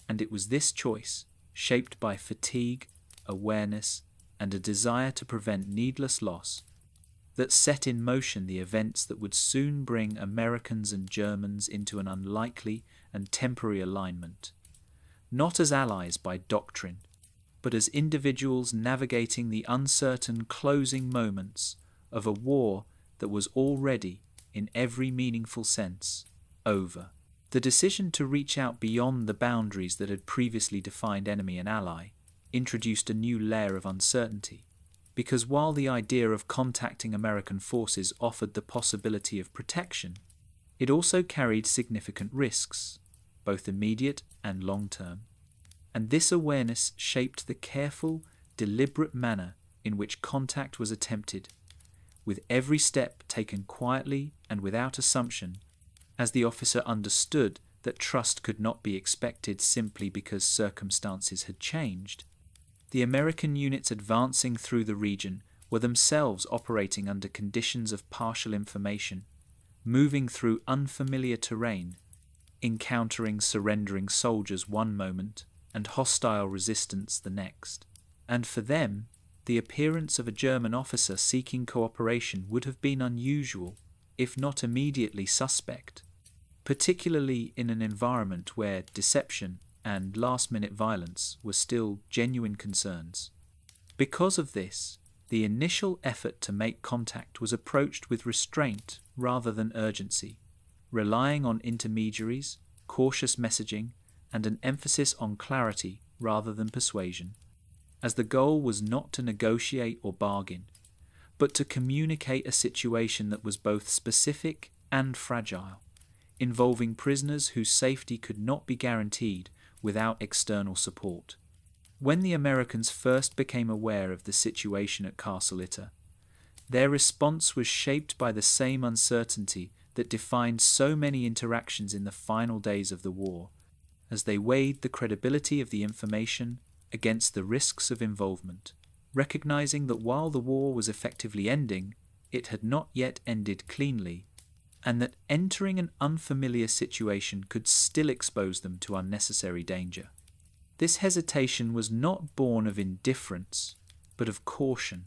And it was this choice, shaped by fatigue, awareness, and a desire to prevent needless loss, that set in motion the events that would soon bring Americans and Germans into an unlikely and temporary alignment, not as allies by doctrine, but as individuals navigating the uncertain closing moments of a war that was already, in every meaningful sense, over. The decision to reach out beyond the boundaries that had previously defined enemy and ally introduced a new layer of uncertainty, because while the idea of contacting American forces offered the possibility of protection, it also carried significant risks, both immediate and long-term. And this awareness shaped the careful, deliberate manner in which contact was attempted, with every step taken quietly and without assumption, as the officer understood that trust could not be expected simply because circumstances had changed. The American units advancing through the region were themselves operating under conditions of partial information, moving through unfamiliar terrain, encountering surrendering soldiers one moment and hostile resistance the next. And for them, the appearance of a German officer seeking cooperation would have been unusual, if not immediately suspect, particularly in an environment where deception and last-minute violence were still genuine concerns. Because of this, the initial effort to make contact was approached with restraint rather than urgency, relying on intermediaries, cautious messaging, and an emphasis on clarity rather than persuasion, as the goal was not to negotiate or bargain, but to communicate a situation that was both specific and fragile, involving prisoners whose safety could not be guaranteed without external support. When the Americans first became aware of the situation at Castle Itter, their response was shaped by the same uncertainty that defined so many interactions in the final days of the war, as they weighed the credibility of the information against the risks of involvement, recognizing that while the war was effectively ending, it had not yet ended cleanly, and that entering an unfamiliar situation could still expose them to unnecessary danger. This hesitation was not born of indifference, but of caution,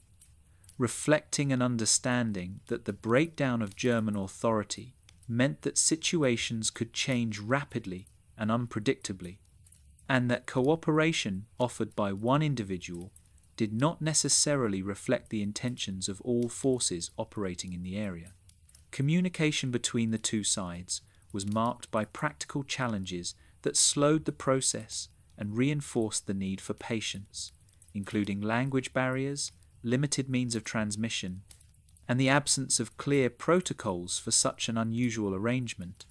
reflecting an understanding that the breakdown of German authority meant that situations could change rapidly and unpredictably, and that cooperation offered by one individual did not necessarily reflect the intentions of all forces operating in the area. Communication between the two sides was marked by practical challenges that slowed the process and reinforced the need for patience, including language barriers, limited means of transmission, and the absence of clear protocols for such an unusual arrangement.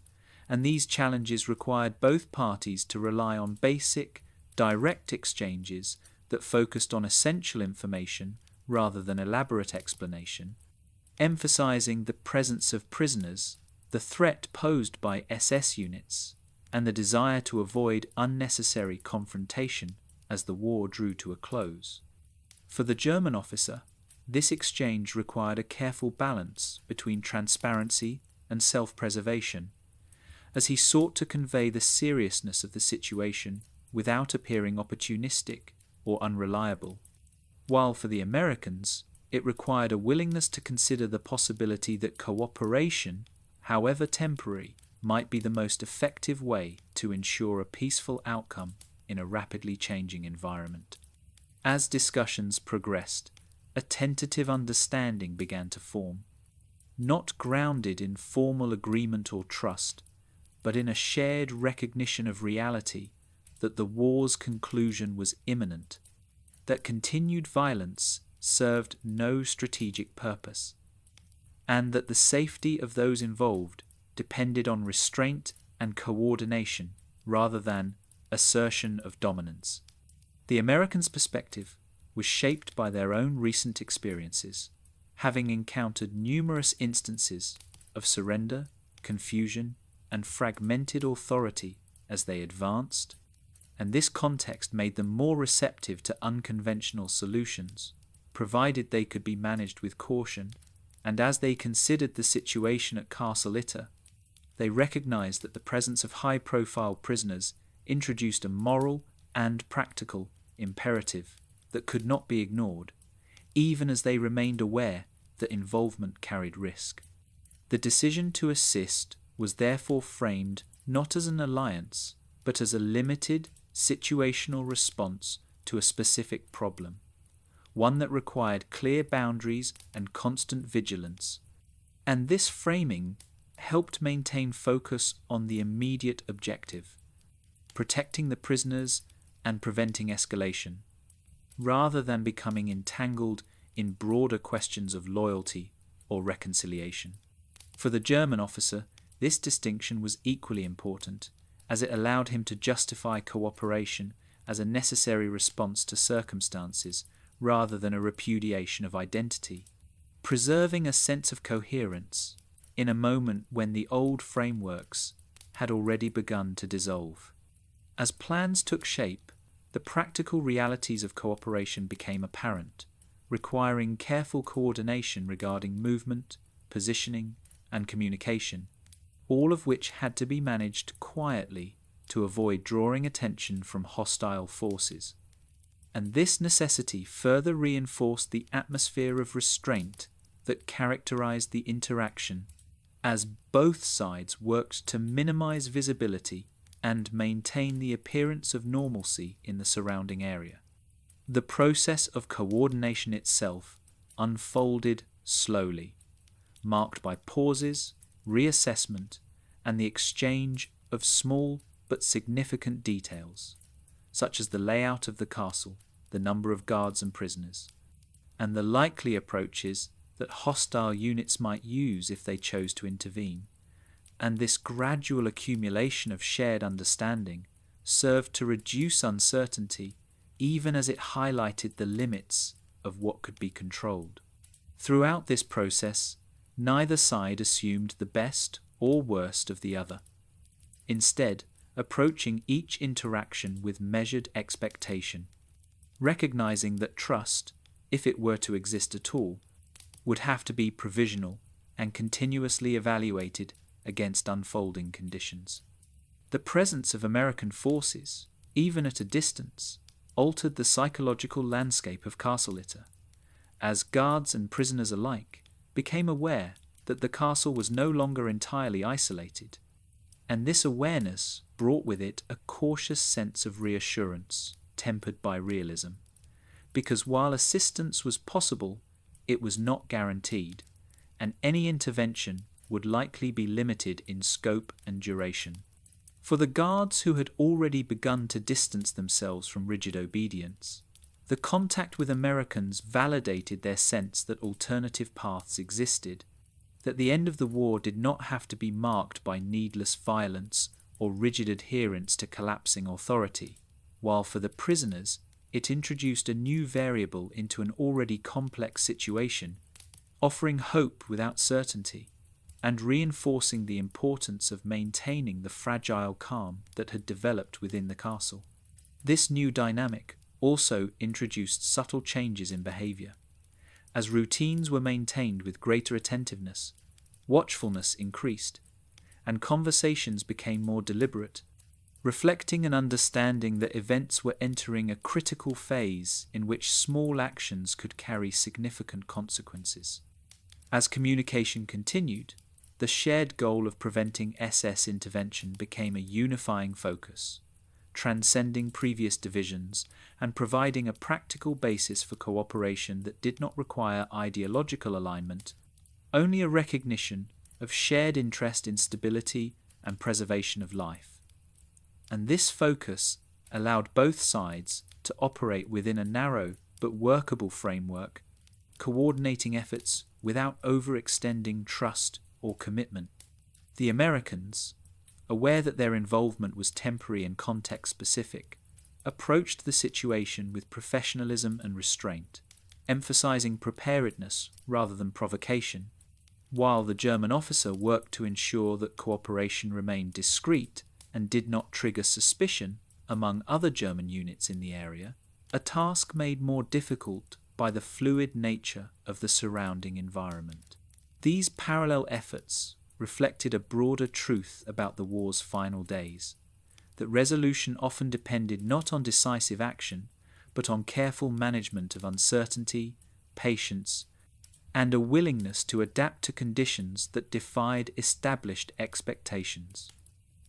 And these challenges required both parties to rely on basic, direct exchanges that focused on essential information rather than elaborate explanation, emphasizing the presence of prisoners, the threat posed by SS units, and the desire to avoid unnecessary confrontation as the war drew to a close. For the German officer, this exchange required a careful balance between transparency and self-preservation, as he sought to convey the seriousness of the situation without appearing opportunistic or unreliable, while for the Americans, it required a willingness to consider the possibility that cooperation, however temporary, might be the most effective way to ensure a peaceful outcome in a rapidly changing environment. As discussions progressed, a tentative understanding began to form, not grounded in formal agreement or trust, but in a shared recognition of reality that the war's conclusion was imminent, that continued violence served no strategic purpose, and that the safety of those involved depended on restraint and coordination rather than assertion of dominance. The Americans' perspective was shaped by their own recent experiences, having encountered numerous instances of surrender, confusion, and fragmented authority as they advanced, and this context made them more receptive to unconventional solutions, provided they could be managed with caution, and as they considered the situation at Castle Itter, they recognized that the presence of high-profile prisoners introduced a moral and practical imperative that could not be ignored, even as they remained aware that involvement carried risk. The decision to assist was therefore framed not as an alliance, but as a limited, situational response to a specific problem, one that required clear boundaries and constant vigilance, and this framing helped maintain focus on the immediate objective, protecting the prisoners and preventing escalation, rather than becoming entangled in broader questions of loyalty or reconciliation. For the German officer, this distinction was equally important, as it allowed him to justify cooperation as a necessary response to circumstances rather than a repudiation of identity, preserving a sense of coherence in a moment when the old frameworks had already begun to dissolve. As plans took shape, the practical realities of cooperation became apparent, requiring careful coordination regarding movement, positioning, and communication, all of which had to be managed quietly to avoid drawing attention from hostile forces. And this necessity further reinforced the atmosphere of restraint that characterized the interaction, as both sides worked to minimize visibility and maintain the appearance of normalcy in the surrounding area. The process of coordination itself unfolded slowly, marked by pauses, reassessment, and the exchange of small but significant details, such as the layout of the castle, the number of guards and prisoners, and the likely approaches that hostile units might use if they chose to intervene. And this gradual accumulation of shared understanding served to reduce uncertainty even as it highlighted the limits of what could be controlled. Throughout this process, neither side assumed the best or worst of the other, instead approaching each interaction with measured expectation, recognizing that trust, if it were to exist at all, would have to be provisional and continuously evaluated against unfolding conditions. The presence of American forces, even at a distance, altered the psychological landscape of Castle Itter, as guards and prisoners alike became aware that the castle was no longer entirely isolated, and this awareness brought with it a cautious sense of reassurance, tempered by realism, because while assistance was possible, it was not guaranteed, and any intervention would likely be limited in scope and duration. For the guards who had already begun to distance themselves from rigid obedience, the contact with Americans validated their sense that alternative paths existed, that the end of the war did not have to be marked by needless violence or rigid adherence to collapsing authority, while for the prisoners it introduced a new variable into an already complex situation, offering hope without certainty, and reinforcing the importance of maintaining the fragile calm that had developed within the castle. This new dynamic also introduced subtle changes in behaviour. As routines were maintained with greater attentiveness, watchfulness increased, and conversations became more deliberate, reflecting an understanding that events were entering a critical phase in which small actions could carry significant consequences. As communication continued, the shared goal of preventing SS intervention became a unifying focus, transcending previous divisions and providing a practical basis for cooperation that did not require ideological alignment, only a recognition of shared interest in stability and preservation of life. And this focus allowed both sides to operate within a narrow but workable framework, coordinating efforts without overextending trust or commitment. The Americans, aware that their involvement was temporary and context-specific, approached the situation with professionalism and restraint, emphasizing preparedness rather than provocation, while the German officer worked to ensure that cooperation remained discreet and did not trigger suspicion among other German units in the area, a task made more difficult by the fluid nature of the surrounding environment. These parallel efforts reflected a broader truth about the war's final days, that resolution often depended not on decisive action, but on careful management of uncertainty, patience, and a willingness to adapt to conditions that defied established expectations.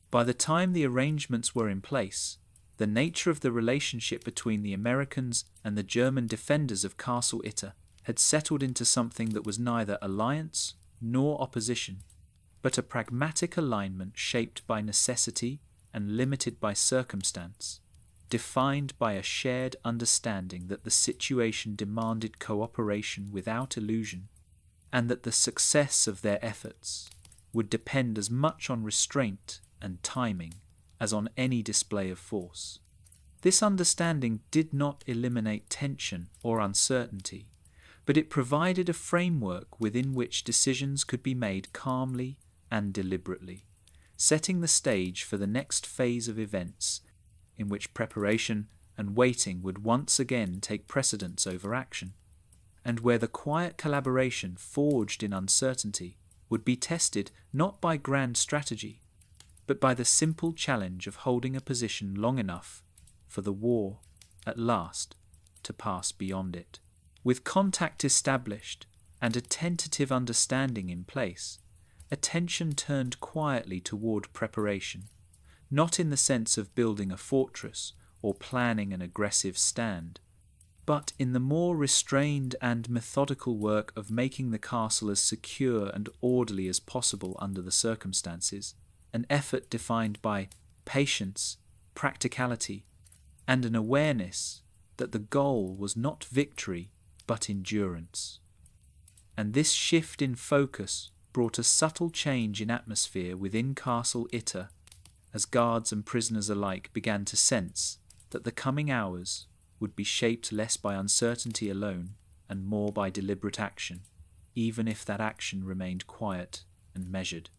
By the time the arrangements were in place, the nature of the relationship between the Americans and the German defenders of Castle Itter had settled into something that was neither alliance nor opposition, but a pragmatic alignment shaped by necessity and limited by circumstance, defined by a shared understanding that the situation demanded cooperation without illusion, and that the success of their efforts would depend as much on restraint and timing as on any display of force. This understanding did not eliminate tension or uncertainty, but it provided a framework within which decisions could be made calmly and deliberately, setting the stage for the next phase of events in which preparation and waiting would once again take precedence over action, and where the quiet collaboration forged in uncertainty would be tested not by grand strategy, but by the simple challenge of holding a position long enough for the war, at last, to pass beyond it. With contact established and a tentative understanding in place, attention turned quietly toward preparation, not in the sense of building a fortress or planning an aggressive stand, but in the more restrained and methodical work of making the castle as secure and orderly as possible under the circumstances, an effort defined by patience, practicality, and an awareness that the goal was not victory but endurance. And this shift in focus brought a subtle change in atmosphere within Castle Itter, as guards and prisoners alike began to sense that the coming hours would be shaped less by uncertainty alone and more by deliberate action, even if that action remained quiet and measured.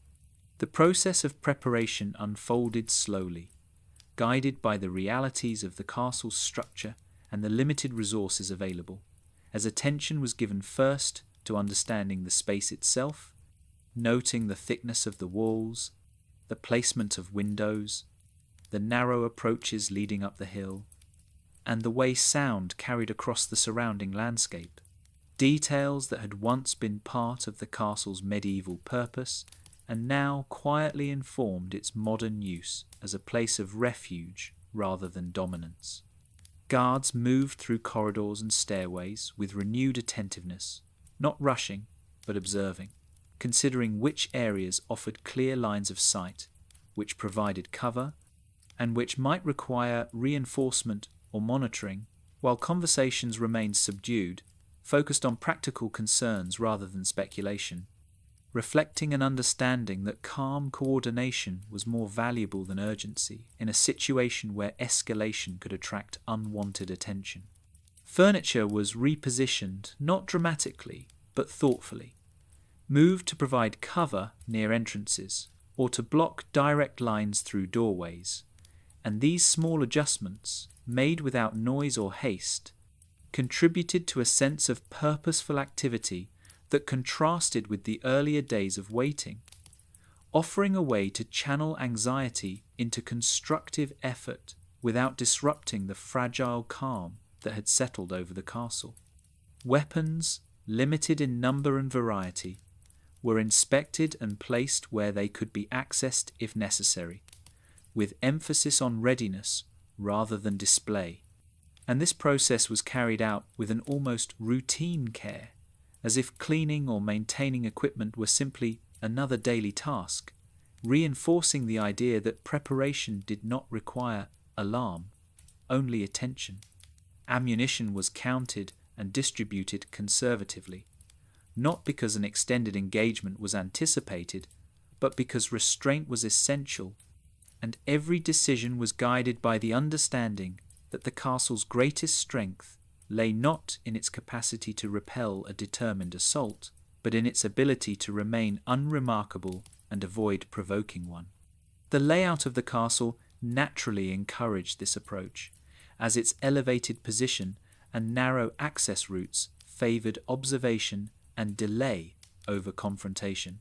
The process of preparation unfolded slowly, guided by the realities of the castle's structure and the limited resources available, as attention was given first to understanding the space itself, noting the thickness of the walls, the placement of windows, the narrow approaches leading up the hill, and the way sound carried across the surrounding landscape, details that had once been part of the castle's medieval purpose and now quietly informed its modern use as a place of refuge rather than dominance. Guards moved through corridors and stairways with renewed attentiveness, not rushing, but observing, considering which areas offered clear lines of sight, which provided cover, and which might require reinforcement or monitoring, while conversations remained subdued, focused on practical concerns rather than speculation, reflecting an understanding that calm coordination was more valuable than urgency in a situation where escalation could attract unwanted attention. Furniture was repositioned not dramatically, but thoughtfully, moved to provide cover near entrances or to block direct lines through doorways, and these small adjustments, made without noise or haste, contributed to a sense of purposeful activity that contrasted with the earlier days of waiting, offering a way to channel anxiety into constructive effort without disrupting the fragile calm that had settled over the castle. Weapons, limited in number and variety, were inspected and placed where they could be accessed if necessary, with emphasis on readiness rather than display, and this process was carried out with an almost routine care, as if cleaning or maintaining equipment were simply another daily task, reinforcing the idea that preparation did not require alarm, only attention. Ammunition was counted and distributed conservatively, not because an extended engagement was anticipated, but because restraint was essential, and every decision was guided by the understanding that the castle's greatest strength lay not in its capacity to repel a determined assault, but in its ability to remain unremarkable and avoid provoking one. The layout of the castle naturally encouraged this approach, as its elevated position and narrow access routes favoured observation and delay over confrontation,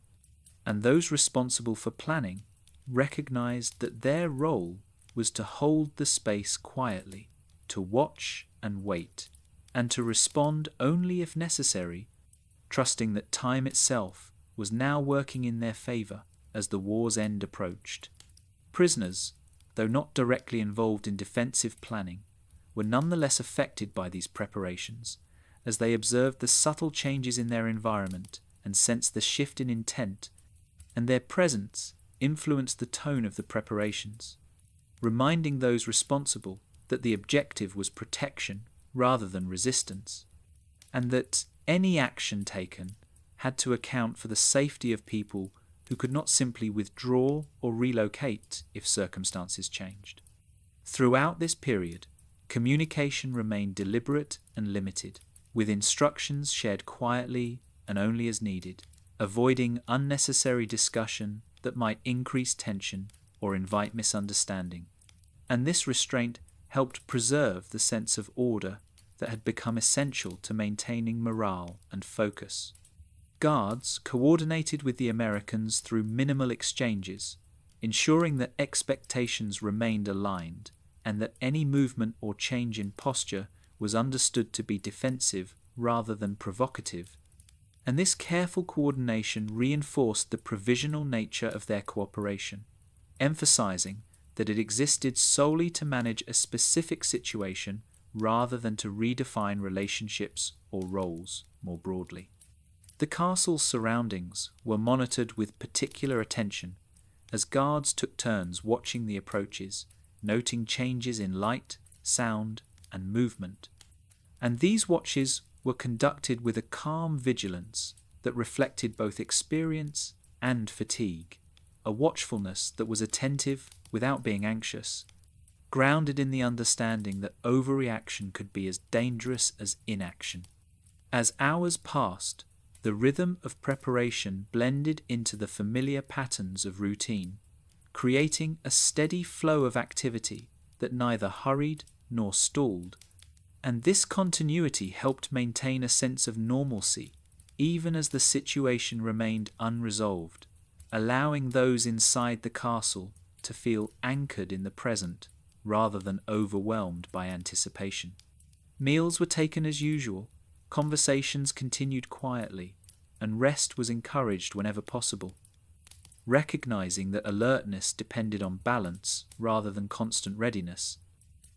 and those responsible for planning recognised that their role was to hold the space quietly, to watch and wait, and to respond only if necessary, trusting that time itself was now working in their favour as the war's end approached. Prisoners, though not directly involved in defensive planning, were nonetheless affected by these preparations, as they observed the subtle changes in their environment and sensed the shift in intent, and their presence influenced the tone of the preparations, reminding those responsible that the objective was protection rather than resistance, and that any action taken had to account for the safety of people who could not simply withdraw or relocate if circumstances changed. Throughout this period, communication remained deliberate and limited, with instructions shared quietly and only as needed, avoiding unnecessary discussion that might increase tension or invite misunderstanding. And this restraint helped preserve the sense of order that had become essential to maintaining morale and focus. Guards coordinated with the Americans through minimal exchanges, ensuring that expectations remained aligned and that any movement or change in posture was understood to be defensive rather than provocative. And this careful coordination reinforced the provisional nature of their cooperation, emphasizing that it existed solely to manage a specific situation rather than to redefine relationships or roles more broadly. The castle's surroundings were monitored with particular attention, as guards took turns watching the approaches, noting changes in light, sound, and movement. And these watches were conducted with a calm vigilance that reflected both experience and fatigue, a watchfulness that was attentive without being anxious, grounded in the understanding that overreaction could be as dangerous as inaction. As hours passed, the rhythm of preparation blended into the familiar patterns of routine, creating a steady flow of activity that neither hurried nor stalled. And this continuity helped maintain a sense of normalcy, even as the situation remained unresolved, allowing those inside the castle to feel anchored in the present rather than overwhelmed by anticipation. Meals were taken as usual, conversations continued quietly, and rest was encouraged whenever possible. recognizing that alertness depended on balance rather than constant readiness.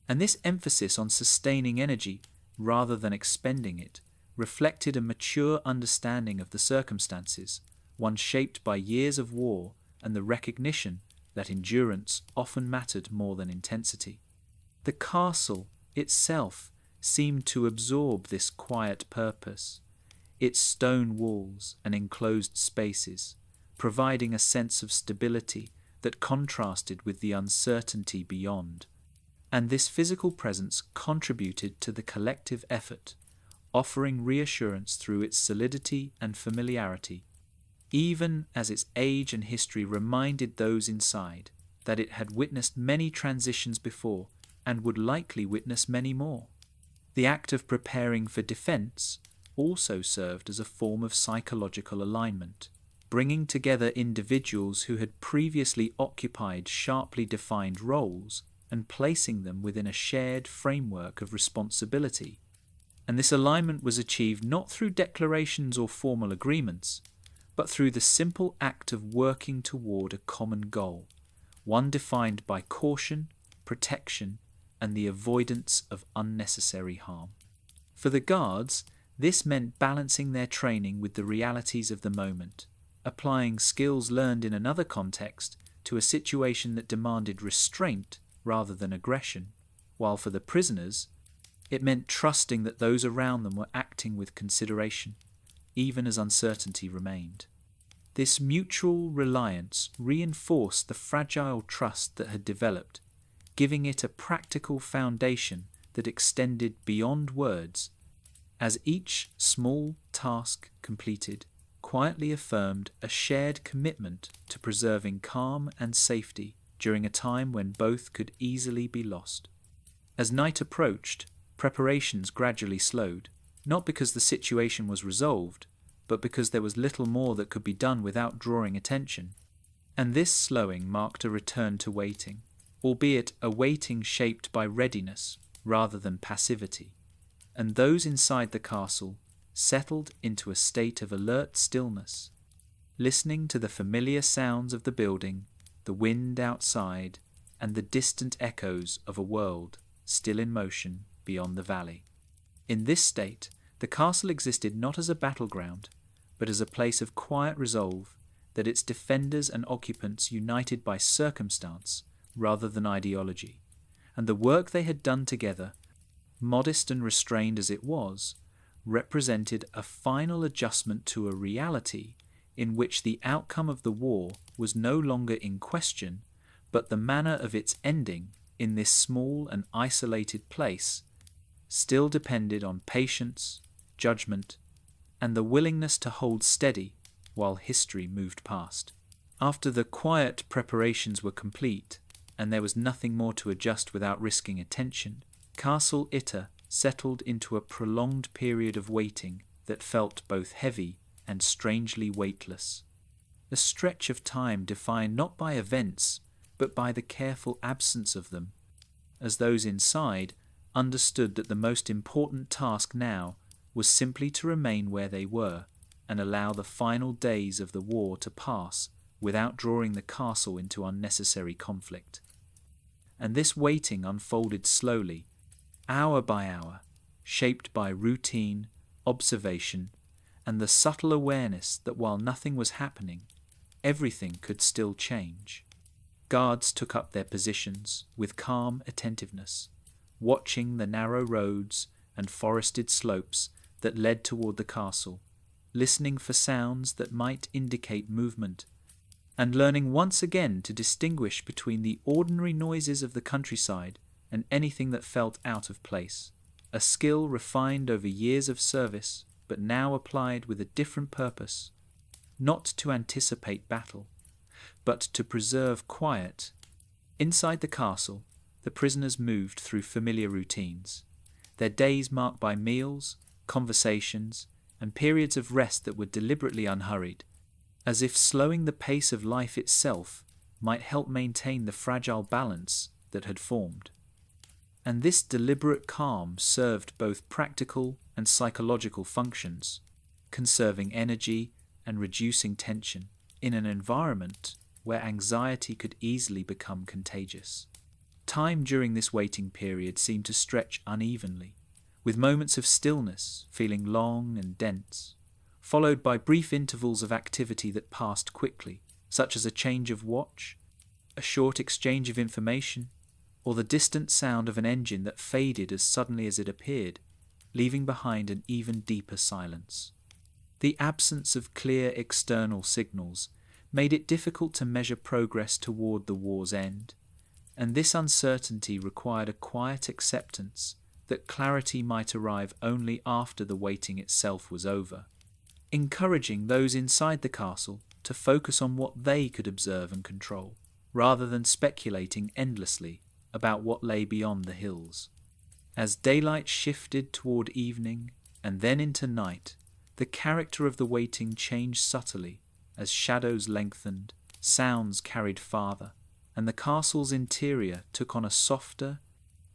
And this emphasis on sustaining energy rather than expending it reflected a mature understanding of the circumstances, one shaped by years of war and the recognition that endurance often mattered more than intensity. The castle itself seemed to absorb this quiet purpose, its stone walls and enclosed spaces, providing a sense of stability that contrasted with the uncertainty beyond. And this physical presence contributed to the collective effort, offering reassurance through its solidity and familiarity, even as its age and history reminded those inside that it had witnessed many transitions before and would likely witness many more. The act of preparing for defense also served as a form of psychological alignment, bringing together individuals who had previously occupied sharply defined roles and placing them within a shared framework of responsibility. And this alignment was achieved not through declarations or formal agreements, but through the simple act of working toward a common goal, one defined by caution, protection, and the avoidance of unnecessary harm. For the guards, this meant balancing their training with the realities of the moment, applying skills learned in another context to a situation that demanded restraint rather than aggression, while for the prisoners, it meant trusting that those around them were acting with consideration, even as uncertainty remained. This mutual reliance reinforced the fragile trust that had developed, giving it a practical foundation that extended beyond words, as each small task completed quietly affirmed a shared commitment to preserving calm and safety during a time when both could easily be lost. As night approached, preparations gradually slowed, not because the situation was resolved, but because there was little more that could be done without drawing attention. And this slowing marked a return to waiting, albeit a waiting shaped by readiness rather than passivity. And those inside the castle settled into a state of alert stillness, listening to the familiar sounds of the building, the wind outside, and the distant echoes of a world still in motion beyond the valley. In this state, the castle existed not as a battleground, but as a place of quiet resolve that its defenders and occupants united by circumstance rather than ideology, and the work they had done together, modest and restrained as it was, represented a final adjustment to a reality in which the outcome of the war was no longer in question, but the manner of its ending in this small and isolated place still depended on patience, judgment, and the willingness to hold steady while history moved past. After the quiet preparations were complete, and there was nothing more to adjust without risking attention, Castle Itter settled into a prolonged period of waiting that felt both heavy and strangely weightless. A stretch of time defined not by events, but by the careful absence of them, as those inside understood that the most important task now was simply to remain where they were and allow the final days of the war to pass without drawing the castle into unnecessary conflict. And this waiting unfolded slowly, hour by hour, shaped by routine, observation, and the subtle awareness that while nothing was happening, everything could still change. Guards took up their positions with calm attentiveness, watching the narrow roads and forested slopes that led toward the castle, listening for sounds that might indicate movement, and learning once again to distinguish between the ordinary noises of the countryside and anything that felt out of place, a skill refined over years of service, but now applied with a different purpose, not to anticipate battle, but to preserve quiet. Inside the castle, the prisoners moved through familiar routines, their days marked by meals, conversations, and periods of rest that were deliberately unhurried, as if slowing the pace of life itself might help maintain the fragile balance that had formed. And this deliberate calm served both practical and psychological functions, conserving energy and reducing tension, in an environment where anxiety could easily become contagious. Time during this waiting period seemed to stretch unevenly, with moments of stillness feeling long and dense, followed by brief intervals of activity that passed quickly, such as a change of watch, a short exchange of information, or the distant sound of an engine that faded as suddenly as it appeared, leaving behind an even deeper silence. The absence of clear external signals made it difficult to measure progress toward the war's end, and this uncertainty required a quiet acceptance that clarity might arrive only after the waiting itself was over, encouraging those inside the castle to focus on what they could observe and control, rather than speculating endlessly about what lay beyond the hills. As daylight shifted toward evening and then into night, the character of the waiting changed subtly as shadows lengthened, sounds carried farther, and the castle's interior took on a softer,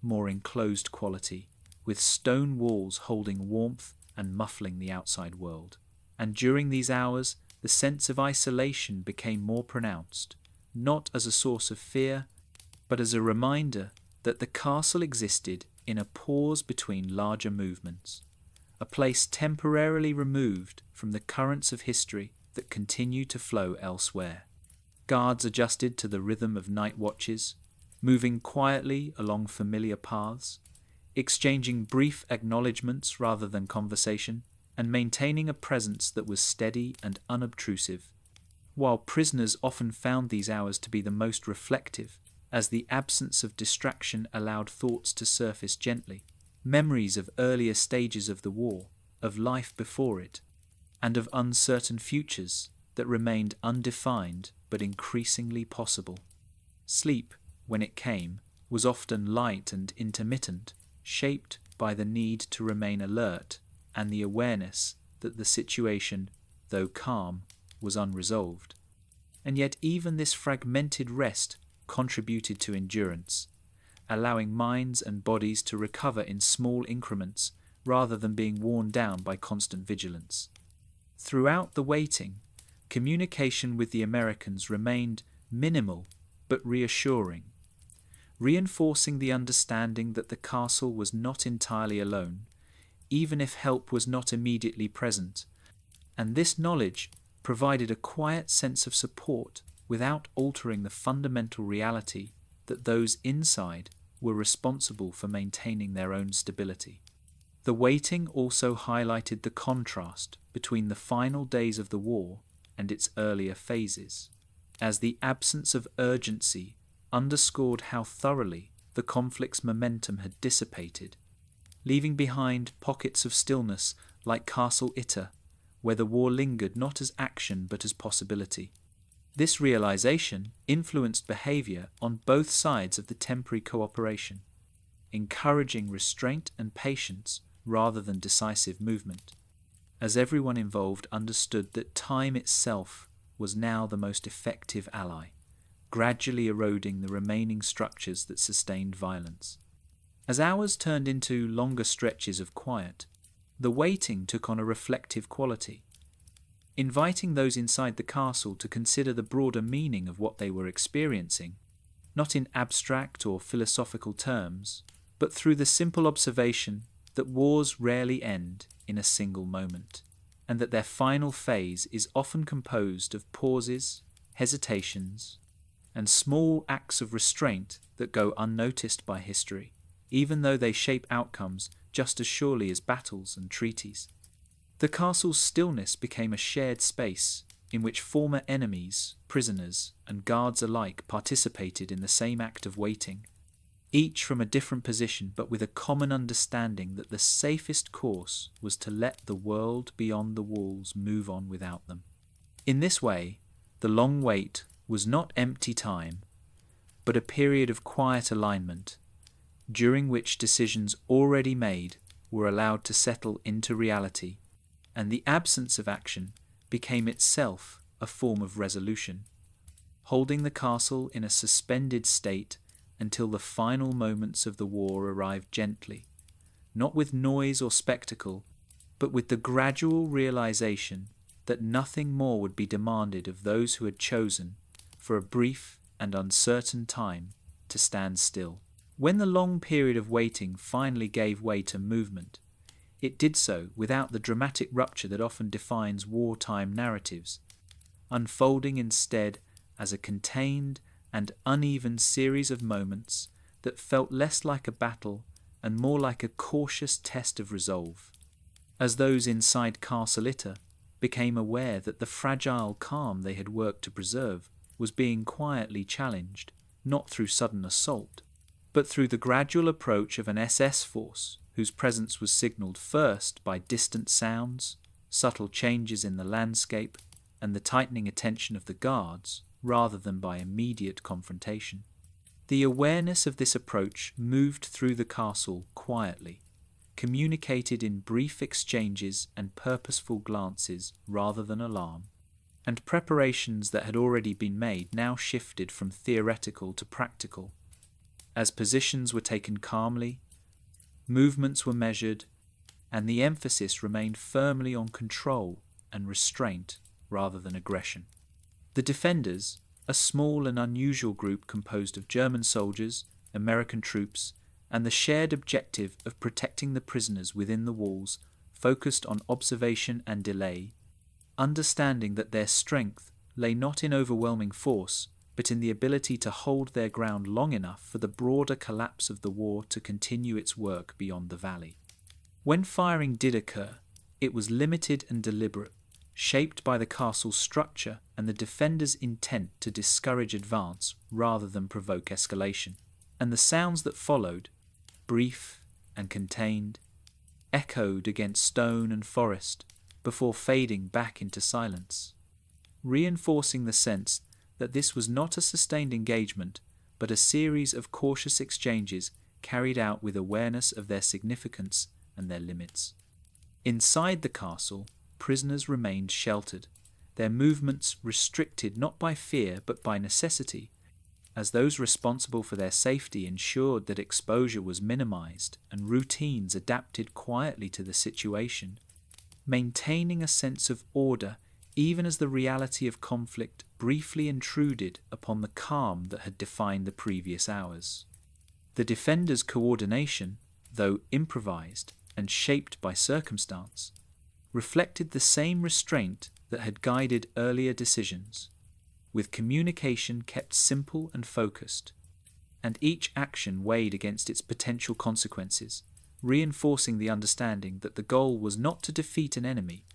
more enclosed quality, with stone walls holding warmth and muffling the outside world. And during these hours, the sense of isolation became more pronounced, not as a source of fear, but as a reminder that the castle existed in a pause between larger movements, a place temporarily removed from the currents of history that continue to flow elsewhere. Guards adjusted to the rhythm of night watches, moving quietly along familiar paths, exchanging brief acknowledgements rather than conversation, and maintaining a presence that was steady and unobtrusive, while prisoners often found these hours to be the most reflective, as the absence of distraction allowed thoughts to surface gently, memories of earlier stages of the war, of life before it, and of uncertain futures that remained undefined but increasingly possible. Sleep, when it came, was often light and intermittent, shaped by the need to remain alert and the awareness that the situation, though calm, was unresolved. And yet even this fragmented rest contributed to endurance, allowing minds and bodies to recover in small increments rather than being worn down by constant vigilance. Throughout the waiting, communication with the Americans remained minimal but reassuring, reinforcing the understanding that the castle was not entirely alone, even if help was not immediately present, and this knowledge provided a quiet sense of support without altering the fundamental reality that those inside were responsible for maintaining their own stability. The waiting also highlighted the contrast between the final days of the war and its earlier phases, as the absence of urgency underscored how thoroughly the conflict's momentum had dissipated, leaving behind pockets of stillness like Castle Itter, where the war lingered not as action but as possibility. This realization influenced behavior on both sides of the temporary cooperation, encouraging restraint and patience rather than decisive movement, as everyone involved understood that time itself was now the most effective ally, gradually eroding the remaining structures that sustained violence. As hours turned into longer stretches of quiet, the waiting took on a reflective quality, inviting those inside the castle to consider the broader meaning of what they were experiencing, not in abstract or philosophical terms, but through the simple observation that wars rarely end in a single moment, and that their final phase is often composed of pauses, hesitations, and small acts of restraint that go unnoticed by history, even though they shape outcomes just as surely as battles and treaties. The castle's stillness became a shared space in which former enemies, prisoners, and guards alike participated in the same act of waiting, each from a different position but with a common understanding that the safest course was to let the world beyond the walls move on without them. In this way, the long wait was not empty time, but a period of quiet alignment, during which decisions already made were allowed to settle into reality, and the absence of action became itself a form of resolution, holding the castle in a suspended state until the final moments of the war arrived gently, not with noise or spectacle, but with the gradual realization that nothing more would be demanded of those who had chosen, for a brief and uncertain time, to stand still. When the long period of waiting finally gave way to movement, it did so without the dramatic rupture that often defines wartime narratives, unfolding instead as a contained and uneven series of moments that felt less like a battle and more like a cautious test of resolve. As those inside Castle Itter became aware that the fragile calm they had worked to preserve was being quietly challenged, not through sudden assault, but through the gradual approach of an SS force whose presence was signalled first by distant sounds, subtle changes in the landscape, and the tightening attention of the guards, rather than by immediate confrontation. The awareness of this approach moved through the castle quietly, communicated in brief exchanges and purposeful glances rather than alarm, and preparations that had already been made now shifted from theoretical to practical. As positions were taken calmly, movements were measured, and the emphasis remained firmly on control and restraint rather than aggression. The defenders, a small and unusual group composed of German soldiers, American troops, and the shared objective of protecting the prisoners within the walls, focused on observation and delay, understanding that their strength lay not in overwhelming force, but in the ability to hold their ground long enough for the broader collapse of the war to continue its work beyond the valley. When firing did occur, it was limited and deliberate, shaped by the castle's structure and the defenders' intent to discourage advance rather than provoke escalation. And the sounds that followed, brief and contained, echoed against stone and forest before fading back into silence, reinforcing the sense that this was not a sustained engagement, but a series of cautious exchanges carried out with awareness of their significance and their limits. Inside the castle, prisoners remained sheltered, their movements restricted not by fear but by necessity, as those responsible for their safety ensured that exposure was minimized and routines adapted quietly to the situation, maintaining a sense of order even as the reality of conflict briefly intruded upon the calm that had defined the previous hours. The defenders' coordination, though improvised and shaped by circumstance, reflected the same restraint that had guided earlier decisions, with communication kept simple and focused, and each action weighed against its potential consequences, reinforcing the understanding that the goal was not to defeat an enemy,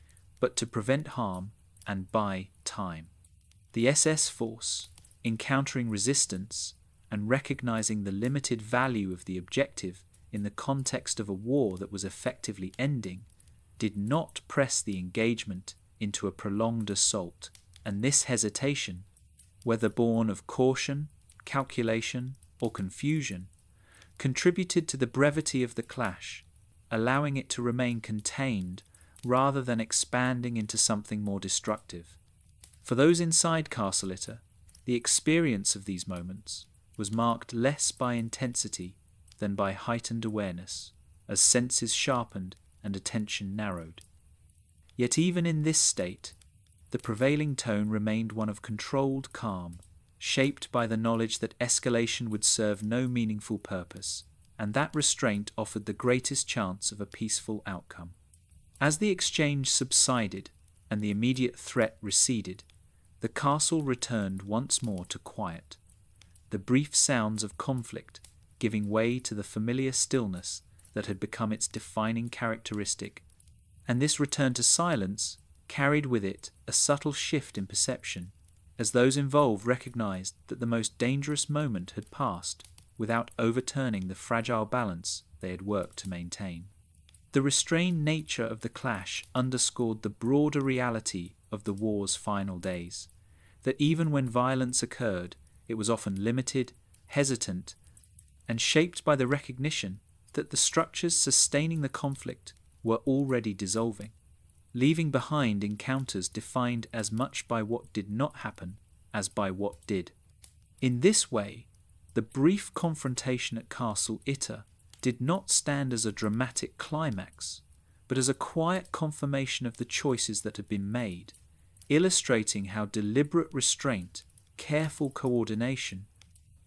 but to prevent harm and buy time. The SS force, encountering resistance and recognizing the limited value of the objective in the context of a war that was effectively ending, did not press the engagement into a prolonged assault, and this hesitation, whether born of caution, calculation, or confusion, contributed to the brevity of the clash, allowing it to remain contained rather than expanding into something more destructive. For those inside Castle Itter, the experience of these moments was marked less by intensity than by heightened awareness, as senses sharpened and attention narrowed. Yet even in this state, the prevailing tone remained one of controlled calm, shaped by the knowledge that escalation would serve no meaningful purpose, and that restraint offered the greatest chance of a peaceful outcome. As the exchange subsided and the immediate threat receded, the castle returned once more to quiet, the brief sounds of conflict giving way to the familiar stillness that had become its defining characteristic, and this return to silence carried with it a subtle shift in perception, as those involved recognized that the most dangerous moment had passed without overturning the fragile balance they had worked to maintain. The restrained nature of the clash underscored the broader reality of the war's final days, that even when violence occurred, it was often limited, hesitant, and shaped by the recognition that the structures sustaining the conflict were already dissolving, leaving behind encounters defined as much by what did not happen as by what did. In this way, the brief confrontation at Castle Itter did not stand as a dramatic climax, but as a quiet confirmation of the choices that had been made, illustrating how deliberate restraint, careful coordination,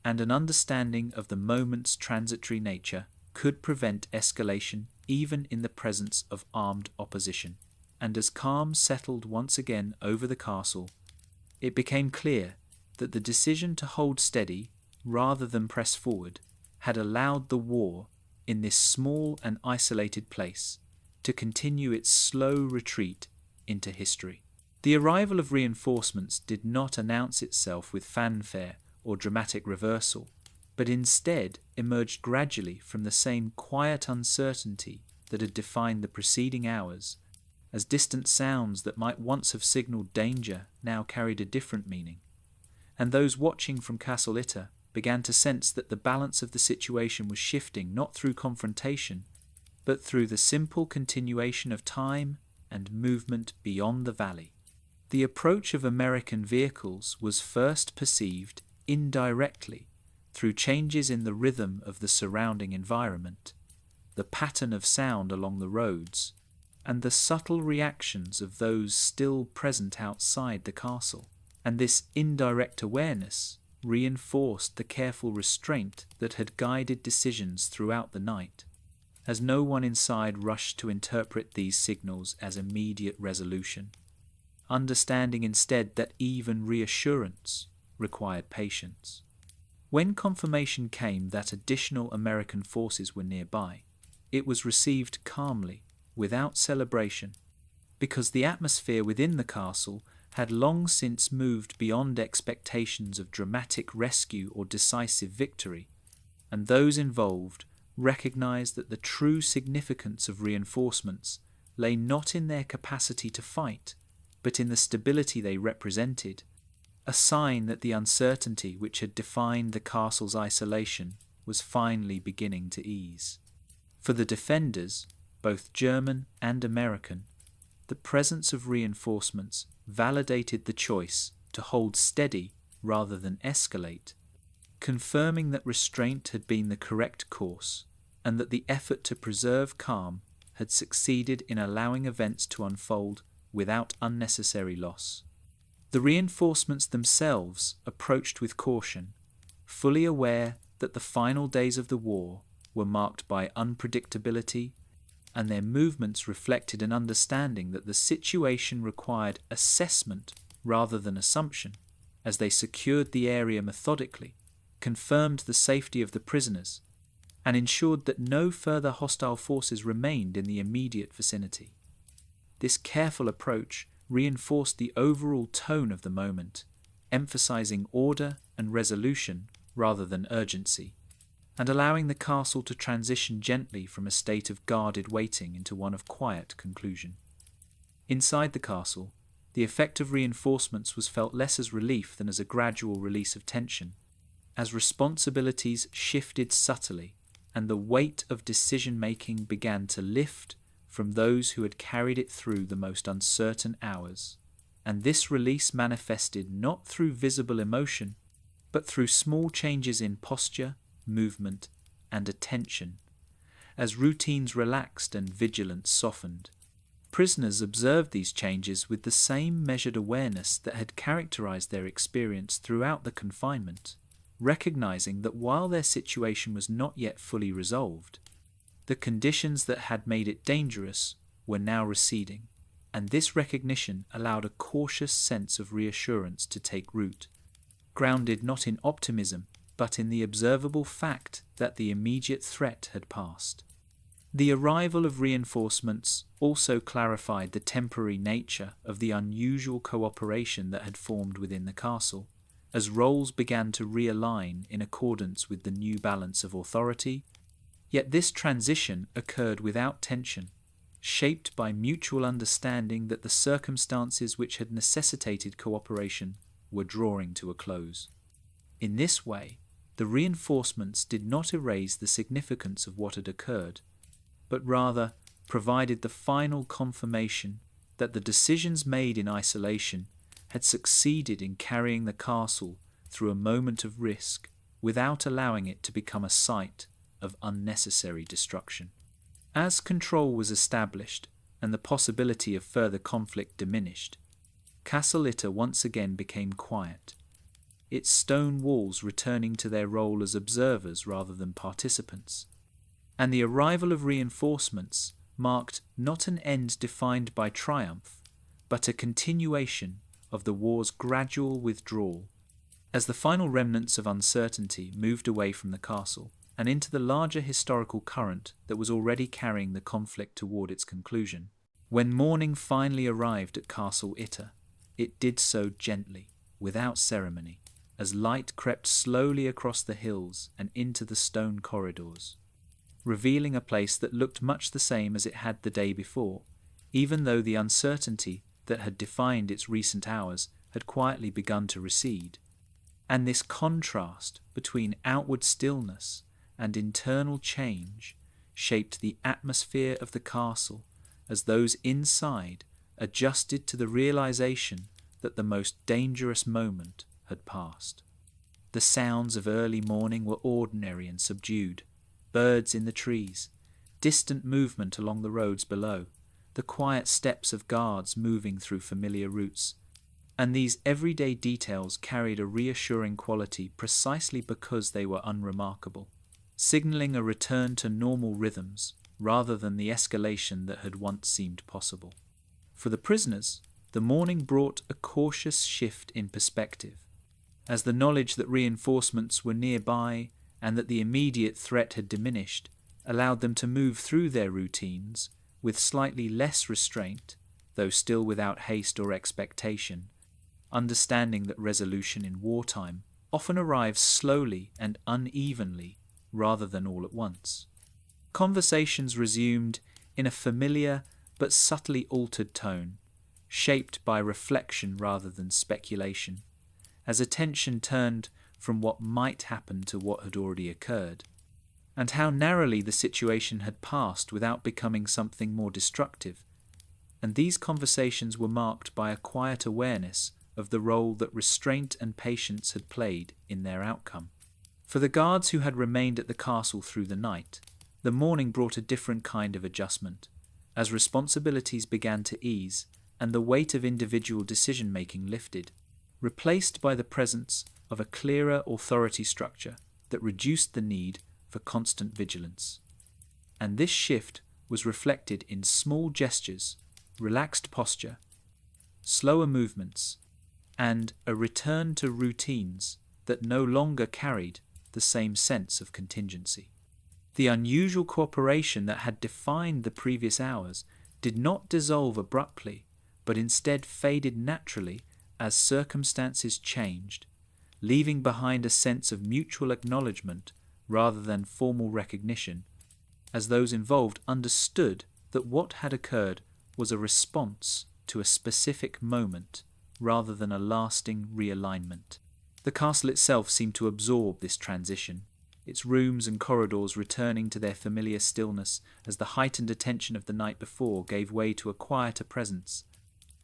and an understanding of the moment's transitory nature could prevent escalation even in the presence of armed opposition. And as calm settled once again over the castle, it became clear that the decision to hold steady rather than press forward had allowed the war in this small and isolated place to continue its slow retreat into history. The arrival of reinforcements did not announce itself with fanfare or dramatic reversal, but instead emerged gradually from the same quiet uncertainty that had defined the preceding hours, as distant sounds that might once have signalled danger now carried a different meaning. And those watching from Castle Itter began to sense that the balance of the situation was shifting not through confrontation, but through the simple continuation of time and movement beyond the valley. The approach of American vehicles was first perceived indirectly through changes in the rhythm of the surrounding environment, the pattern of sound along the roads, and the subtle reactions of those still present outside the castle. And this indirect awareness reinforced the careful restraint that had guided decisions throughout the night, as no one inside rushed to interpret these signals as immediate resolution, understanding instead that even reassurance required patience. When confirmation came that additional American forces were nearby, it was received calmly, without celebration, because the atmosphere within the castle had long since moved beyond expectations of dramatic rescue or decisive victory, and those involved recognized that the true significance of reinforcements lay not in their capacity to fight, but in the stability they represented, a sign that the uncertainty which had defined the castle's isolation was finally beginning to ease. For the defenders, both German and American, the presence of reinforcements validated the choice to hold steady rather than escalate, confirming that restraint had been the correct course and that the effort to preserve calm had succeeded in allowing events to unfold without unnecessary loss. The reinforcements themselves approached with caution, fully aware that the final days of the war were marked by unpredictability, and their movements reflected an understanding that the situation required assessment rather than assumption, as they secured the area methodically, confirmed the safety of the prisoners, and ensured that no further hostile forces remained in the immediate vicinity. This careful approach reinforced the overall tone of the moment, emphasizing order and resolution rather than urgency, and allowing the castle to transition gently from a state of guarded waiting into one of quiet conclusion. Inside the castle, the effect of reinforcements was felt less as relief than as a gradual release of tension, as responsibilities shifted subtly and the weight of decision-making began to lift from those who had carried it through the most uncertain hours. And this release manifested not through visible emotion, but through small changes in posture, movement, and attention, as routines relaxed and vigilance softened. Prisoners observed these changes with the same measured awareness that had characterized their experience throughout the confinement, recognizing that while their situation was not yet fully resolved, the conditions that had made it dangerous were now receding, and this recognition allowed a cautious sense of reassurance to take root, grounded not in optimism, but in the observable fact that the immediate threat had passed. The arrival of reinforcements also clarified the temporary nature of the unusual cooperation that had formed within the castle, as roles began to realign in accordance with the new balance of authority. Yet this transition occurred without tension, shaped by mutual understanding that the circumstances which had necessitated cooperation were drawing to a close. In this way, the reinforcements did not erase the significance of what had occurred, but rather provided the final confirmation that the decisions made in isolation had succeeded in carrying the castle through a moment of risk without allowing it to become a site of unnecessary destruction. As control was established and the possibility of further conflict diminished, Castle Itter once again became quiet, its stone walls returning to their role as observers rather than participants, and the arrival of reinforcements marked not an end defined by triumph, but a continuation of the war's gradual withdrawal. As the final remnants of uncertainty moved away from the castle and into the larger historical current that was already carrying the conflict toward its conclusion, when morning finally arrived at Castle Itter, it did so gently, without ceremony, as light crept slowly across the hills and into the stone corridors, revealing a place that looked much the same as it had the day before, even though the uncertainty that had defined its recent hours had quietly begun to recede. And this contrast between outward stillness and internal change shaped the atmosphere of the castle as those inside adjusted to the realization that the most dangerous moment had passed. The sounds of early morning were ordinary and subdued. Birds in the trees, distant movement along the roads below, the quiet steps of guards moving through familiar routes, and these everyday details carried a reassuring quality precisely because they were unremarkable, signalling a return to normal rhythms rather than the escalation that had once seemed possible. For the prisoners, the morning brought a cautious shift in perspective, as the knowledge that reinforcements were nearby and that the immediate threat had diminished allowed them to move through their routines with slightly less restraint, though still without haste or expectation, understanding that resolution in wartime often arrives slowly and unevenly rather than all at once. Conversations resumed in a familiar but subtly altered tone, shaped by reflection rather than speculation, as attention turned from what might happen to what had already occurred, and how narrowly the situation had passed without becoming something more destructive. And these conversations were marked by a quiet awareness of the role that restraint and patience had played in their outcome. For the guards who had remained at the castle through the night, the morning brought a different kind of adjustment, as responsibilities began to ease and the weight of individual decision-making lifted, replaced by the presence of a clearer authority structure that reduced the need for constant vigilance. And this shift was reflected in small gestures, relaxed posture, slower movements, and a return to routines that no longer carried the same sense of contingency. The unusual cooperation that had defined the previous hours did not dissolve abruptly, but instead faded naturally as circumstances changed, leaving behind a sense of mutual acknowledgement rather than formal recognition, as those involved understood that what had occurred was a response to a specific moment rather than a lasting realignment. The castle itself seemed to absorb this transition, its rooms and corridors returning to their familiar stillness as the heightened attention of the night before gave way to a quieter presence,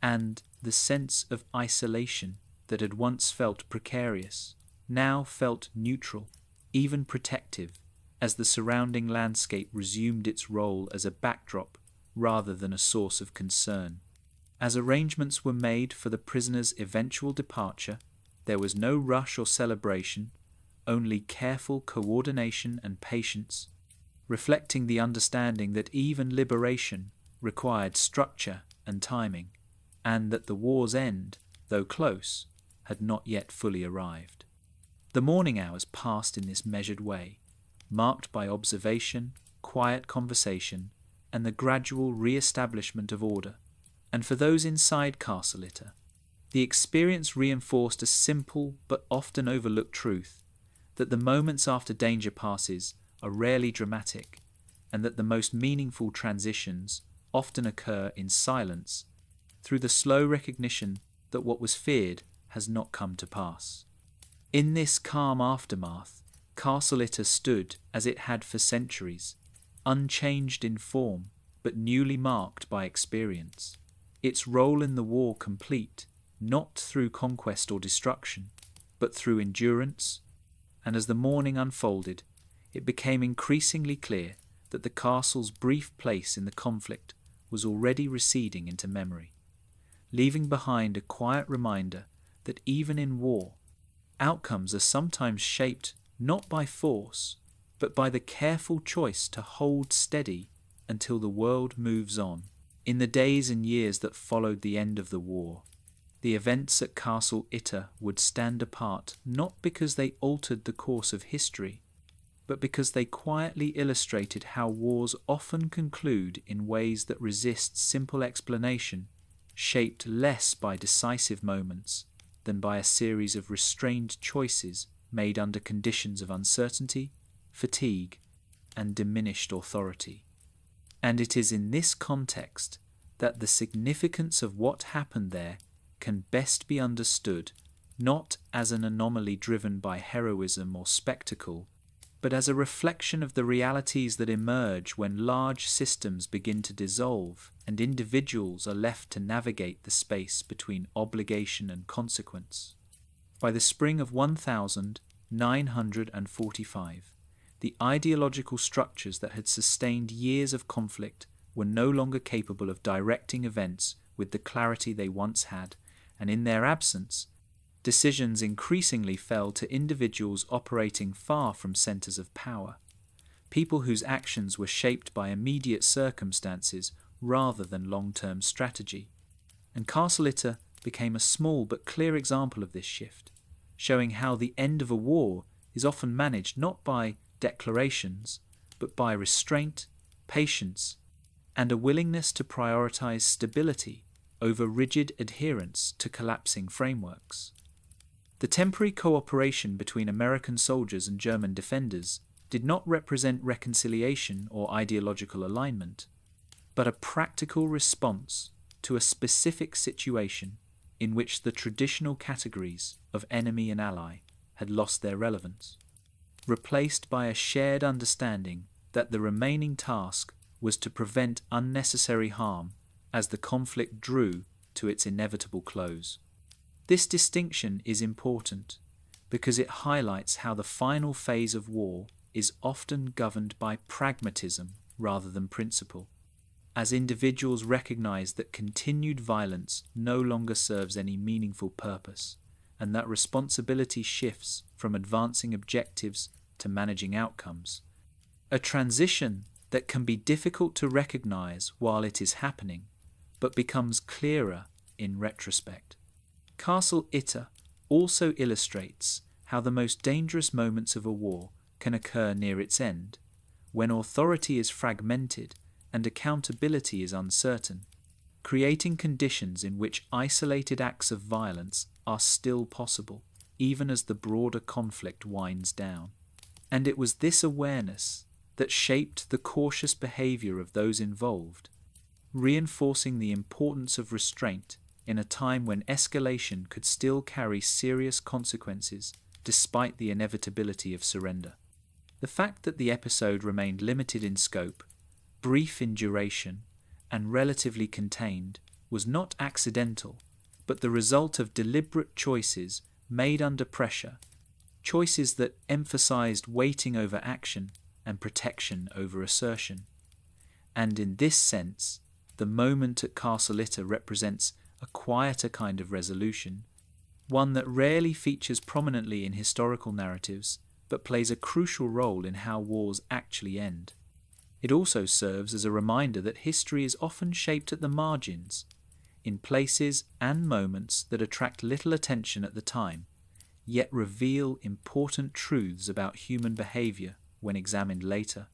and the sense of isolation that had once felt precarious now felt neutral, even protective, as the surrounding landscape resumed its role as a backdrop rather than a source of concern. As arrangements were made for the prisoners' eventual departure, there was no rush or celebration, only careful coordination and patience, reflecting the understanding that even liberation required structure and timing, and that the war's end, though close, had not yet fully arrived. The morning hours passed in this measured way, marked by observation, quiet conversation, and the gradual re-establishment of order. And for those inside Castle Itter, the experience reinforced a simple but often overlooked truth, that the moments after danger passes are rarely dramatic, and that the most meaningful transitions often occur in silence, through the slow recognition that what was feared has not come to pass. In this calm aftermath, Castle Itter stood as it had for centuries, unchanged in form, but newly marked by experience. Its role in the war complete, not through conquest or destruction, but through endurance, and as the morning unfolded, it became increasingly clear that the castle's brief place in the conflict was already receding into memory, leaving behind a quiet reminder that even in war, outcomes are sometimes shaped not by force, but by the careful choice to hold steady until the world moves on. In the days and years that followed the end of the war, the events at Castle Itter would stand apart not because they altered the course of history, but because they quietly illustrated how wars often conclude in ways that resist simple explanation, shaped less by decisive moments than by a series of restrained choices made under conditions of uncertainty, fatigue, and diminished authority. And it is in this context that the significance of what happened there can best be understood not as an anomaly driven by heroism or spectacle, but as a reflection of the realities that emerge when large systems begin to dissolve and individuals are left to navigate the space between obligation and consequence. By the spring of 1945, the ideological structures that had sustained years of conflict were no longer capable of directing events with the clarity they once had, and in their absence, decisions increasingly fell to individuals operating far from centres of power, people whose actions were shaped by immediate circumstances rather than long-term strategy. And Castle Itter became a small but clear example of this shift, showing how the end of a war is often managed not by declarations, but by restraint, patience, and a willingness to prioritize stability over rigid adherence to collapsing frameworks. The temporary cooperation between American soldiers and German defenders did not represent reconciliation or ideological alignment, but a practical response to a specific situation in which the traditional categories of enemy and ally had lost their relevance, replaced by a shared understanding that the remaining task was to prevent unnecessary harm as the conflict drew to its inevitable close. This distinction is important because it highlights how the final phase of war is often governed by pragmatism rather than principle, as individuals recognize that continued violence no longer serves any meaningful purpose, and that responsibility shifts from advancing objectives to managing outcomes, a transition that can be difficult to recognize while it is happening, but becomes clearer in retrospect. Castle Itter also illustrates how the most dangerous moments of a war can occur near its end, when authority is fragmented and accountability is uncertain, creating conditions in which isolated acts of violence are still possible, even as the broader conflict winds down. And it was this awareness that shaped the cautious behavior of those involved, reinforcing the importance of restraint in a time when escalation could still carry serious consequences despite the inevitability of surrender. The fact that the episode remained limited in scope, brief in duration, and relatively contained was not accidental, but the result of deliberate choices made under pressure, choices that emphasized waiting over action and protection over assertion. And in this sense, the moment at Castle Itter represents a quieter kind of resolution, one that rarely features prominently in historical narratives, but plays a crucial role in how wars actually end. It also serves as a reminder that history is often shaped at the margins, in places and moments that attract little attention at the time, yet reveal important truths about human behavior when examined later,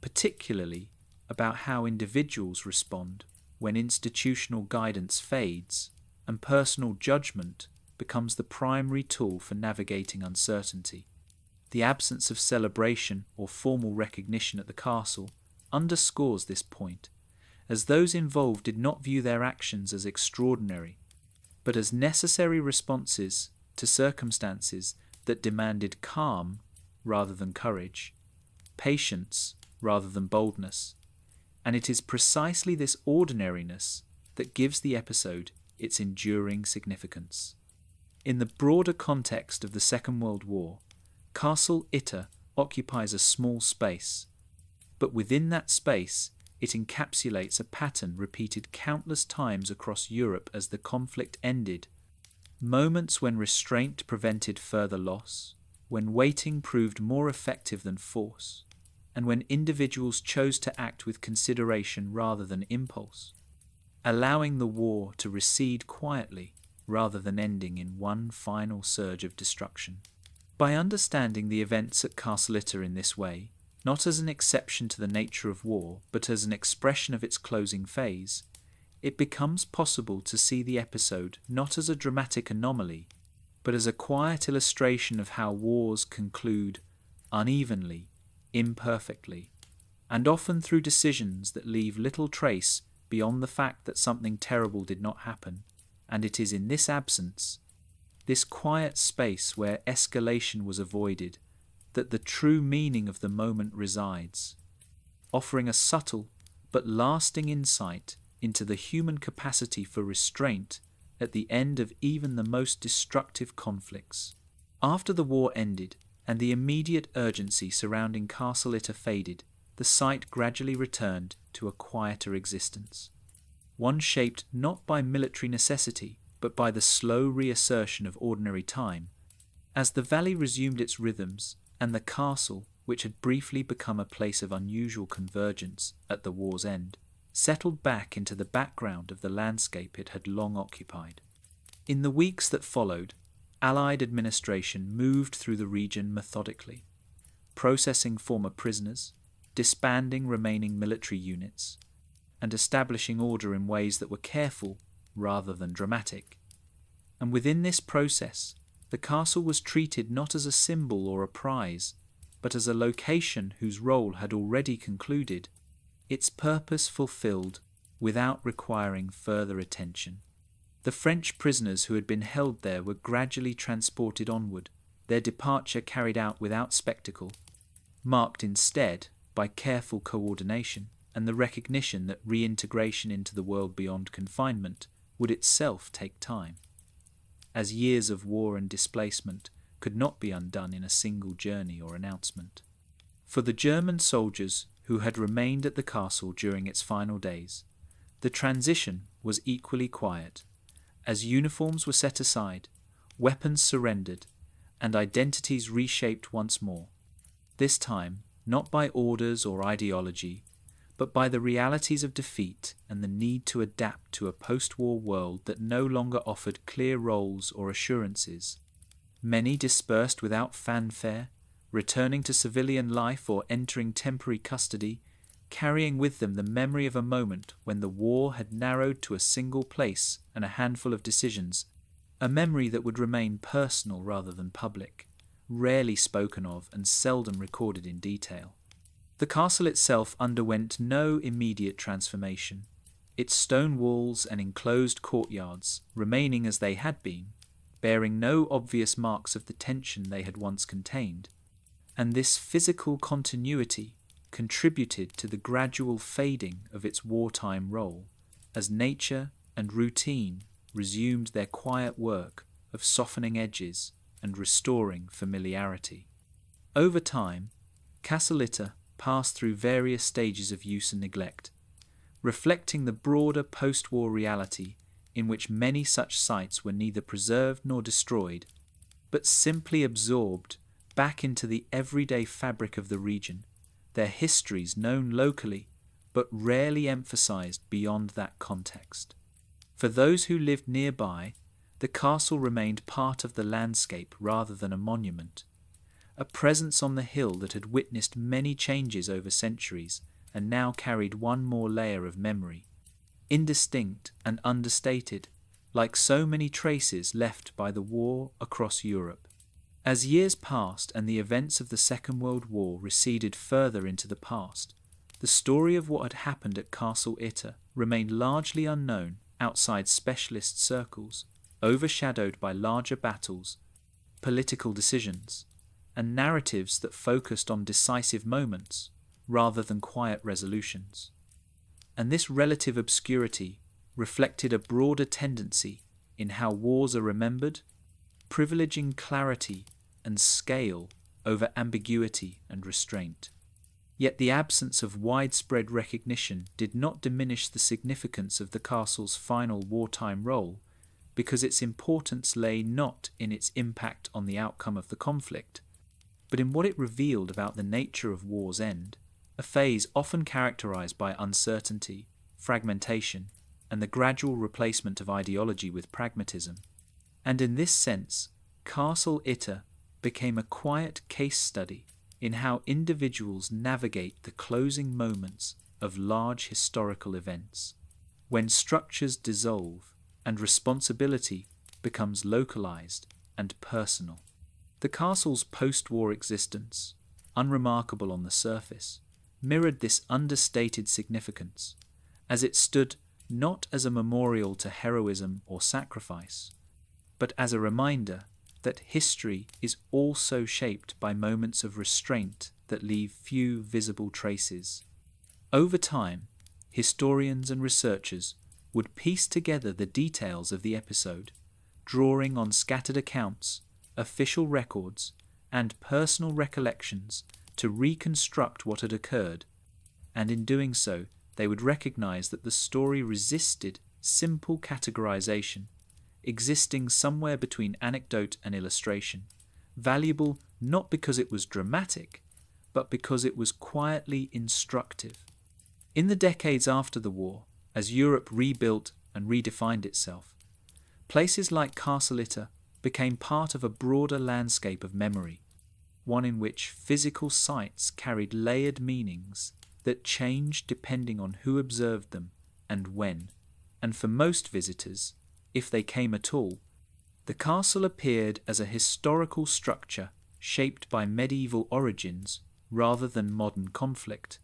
particularly about how individuals respond when institutional guidance fades and personal judgment becomes the primary tool for navigating uncertainty. The absence of celebration or formal recognition at the castle underscores this point, as those involved did not view their actions as extraordinary, but as necessary responses to circumstances that demanded calm rather than courage, patience rather than boldness, and it is precisely this ordinariness that gives the episode its enduring significance. In the broader context of the Second World War, Castle Itter occupies a small space, but within that space it encapsulates a pattern repeated countless times across Europe as the conflict ended. Moments when restraint prevented further loss, when waiting proved more effective than force, and when individuals chose to act with consideration rather than impulse, allowing the war to recede quietly rather than ending in one final surge of destruction. By understanding the events at Castle Itter in this way, not as an exception to the nature of war, but as an expression of its closing phase, it becomes possible to see the episode not as a dramatic anomaly, but as a quiet illustration of how wars conclude unevenly, imperfectly, and often through decisions that leave little trace beyond the fact that something terrible did not happen. And it is in this absence, this quiet space where escalation was avoided, that the true meaning of the moment resides, offering a subtle but lasting insight into the human capacity for restraint at the end of even the most destructive conflicts. After the war ended and the immediate urgency surrounding Castle Itter faded, the site gradually returned to a quieter existence, one shaped not by military necessity but by the slow reassertion of ordinary time. As the valley resumed its rhythms and the castle, which had briefly become a place of unusual convergence at the war's end, settled back into the background of the landscape it had long occupied. In the weeks that followed, Allied administration moved through the region methodically, processing former prisoners, disbanding remaining military units, and establishing order in ways that were careful rather than dramatic. And within this process, the castle was treated not as a symbol or a prize, but as a location whose role had already concluded, its purpose fulfilled without requiring further attention. The French prisoners who had been held there were gradually transported onward, their departure carried out without spectacle, marked instead by careful coordination and the recognition that reintegration into the world beyond confinement would itself take time, as years of war and displacement could not be undone in a single journey or announcement. For the German soldiers who had remained at the castle during its final days, the transition was equally quiet, as uniforms were set aside, weapons surrendered, and identities reshaped once more, this time not by orders or ideology, but by the realities of defeat and the need to adapt to a post-war world that no longer offered clear roles or assurances. Many dispersed without fanfare, returning to civilian life or entering temporary custody, carrying with them the memory of a moment when the war had narrowed to a single place and a handful of decisions, a memory that would remain personal rather than public, rarely spoken of and seldom recorded in detail. The castle itself underwent no immediate transformation, its stone walls and enclosed courtyards remaining as they had been, bearing no obvious marks of the tension they had once contained, and this physical continuity contributed to the gradual fading of its wartime role, as nature and routine resumed their quiet work of softening edges and restoring familiarity. Over time, Castle Itter passed through various stages of use and neglect, reflecting the broader post-war reality in which many such sites were neither preserved nor destroyed, but simply absorbed back into the everyday fabric of the region, their histories known locally, but rarely emphasized beyond that context. For those who lived nearby, the castle remained part of the landscape rather than a monument, a presence on the hill that had witnessed many changes over centuries and now carried one more layer of memory, indistinct and understated, like so many traces left by the war across Europe. As years passed and the events of the Second World War receded further into the past, the story of what had happened at Castle Itter remained largely unknown outside specialist circles, overshadowed by larger battles, political decisions, and narratives that focused on decisive moments rather than quiet resolutions. And this relative obscurity reflected a broader tendency in how wars are remembered, privileging clarity and scale over ambiguity and restraint. Yet the absence of widespread recognition did not diminish the significance of the castle's final wartime role, because its importance lay not in its impact on the outcome of the conflict, but in what it revealed about the nature of war's end, a phase often characterized by uncertainty, fragmentation, and the gradual replacement of ideology with pragmatism. And in this sense, Castle Itter became a quiet case study in how individuals navigate the closing moments of large historical events, when structures dissolve and responsibility becomes localized and personal. The castle's post-war existence, unremarkable on the surface, mirrored this understated significance, as it stood not as a memorial to heroism or sacrifice, but as a reminder that history is also shaped by moments of restraint that leave few visible traces. Over time, historians and researchers would piece together the details of the episode, drawing on scattered accounts, official records, and personal recollections to reconstruct what had occurred, and in doing so, they would recognize that the story resisted simple categorization, existing somewhere between anecdote and illustration, valuable not because it was dramatic, but because it was quietly instructive. In the decades after the war, as Europe rebuilt and redefined itself, places like Castle Itter became part of a broader landscape of memory, one in which physical sites carried layered meanings that changed depending on who observed them and when, and for most visitors, if they came at all, the castle appeared as a historical structure shaped by medieval origins rather than modern conflict,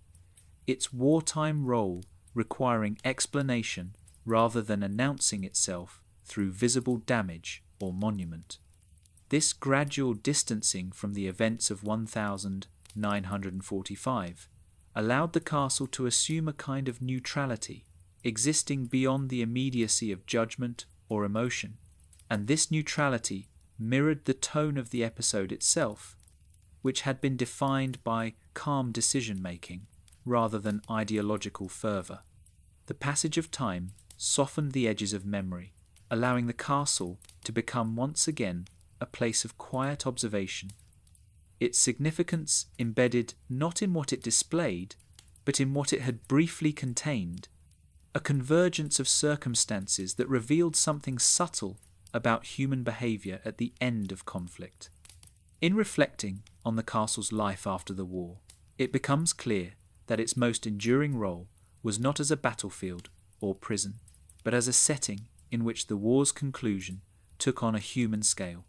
its wartime role requiring explanation rather than announcing itself through visible damage or monument. This gradual distancing from the events of 1945 allowed the castle to assume a kind of neutrality, existing beyond the immediacy of judgment or emotion, and this neutrality mirrored the tone of the episode itself, which had been defined by calm decision-making rather than ideological fervour. The passage of time softened the edges of memory, allowing the castle to become once again a place of quiet observation, its significance embedded not in what it displayed, but in what it had briefly contained, a convergence of circumstances that revealed something subtle about human behaviour at the end of conflict. In reflecting on the castle's life after the war, it becomes clear that its most enduring role was not as a battlefield or prison, but as a setting in which the war's conclusion took on a human scale,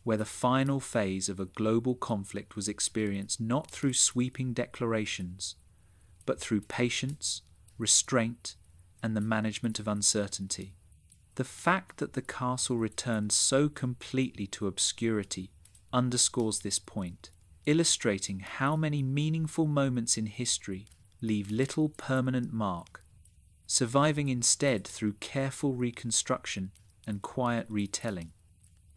where the final phase of a global conflict was experienced not through sweeping declarations, but through patience, restraint, and the management of uncertainty. The fact that the castle returned so completely to obscurity underscores this point, illustrating how many meaningful moments in history leave little permanent mark, surviving instead through careful reconstruction and quiet retelling.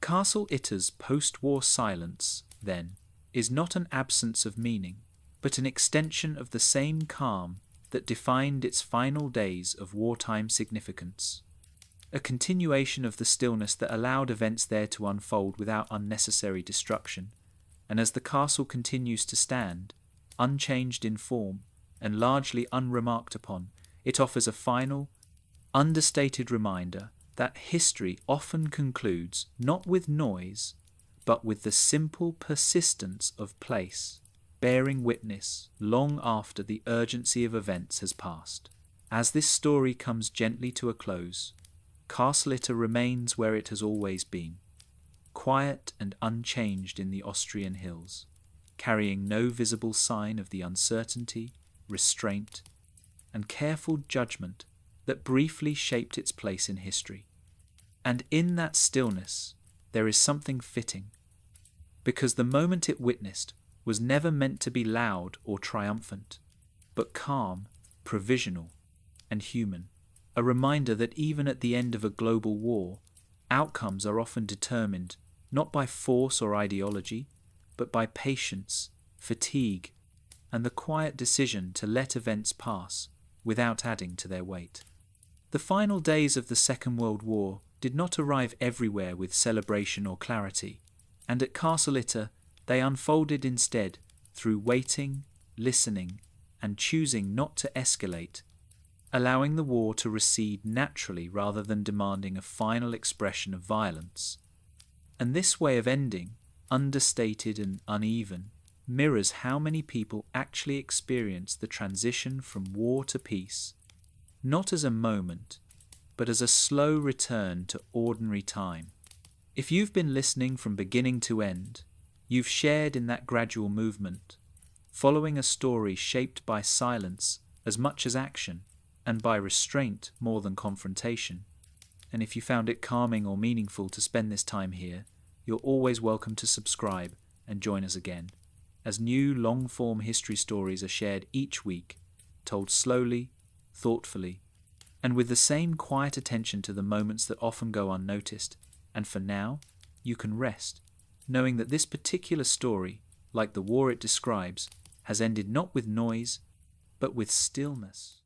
Castle Itter's post-war silence, then, is not an absence of meaning, but an extension of the same calm that defined its final days of wartime significance, a continuation of the stillness that allowed events there to unfold without unnecessary destruction, and as the castle continues to stand, unchanged in form and largely unremarked upon, it offers a final, understated reminder that history often concludes not with noise, but with the simple persistence of place, bearing witness long after the urgency of events has passed. As this story comes gently to a close, Castle Itter remains where it has always been, quiet and unchanged in the Austrian hills, carrying no visible sign of the uncertainty, restraint, and careful judgment that briefly shaped its place in history. And in that stillness there is something fitting, because the moment it witnessed was never meant to be loud or triumphant, but calm, provisional, and human, a reminder that even at the end of a global war, outcomes are often determined not by force or ideology, but by patience, fatigue, and the quiet decision to let events pass without adding to their weight. The final days of the Second World War did not arrive everywhere with celebration or clarity, and at Castle Itter they unfolded instead through waiting, listening, and choosing not to escalate, allowing the war to recede naturally rather than demanding a final expression of violence. And this way of ending, understated and uneven, mirrors how many people actually experience the transition from war to peace, not as a moment, but as a slow return to ordinary time. If you've been listening from beginning to end, you've shared in that gradual movement, following a story shaped by silence as much as action, and by restraint more than confrontation. And if you found it calming or meaningful to spend this time here, you're always welcome to subscribe and join us again, as new long-form history stories are shared each week, told slowly, thoughtfully, and with the same quiet attention to the moments that often go unnoticed. And for now, you can rest, knowing that this particular story, like the war it describes, has ended not with noise, but with stillness.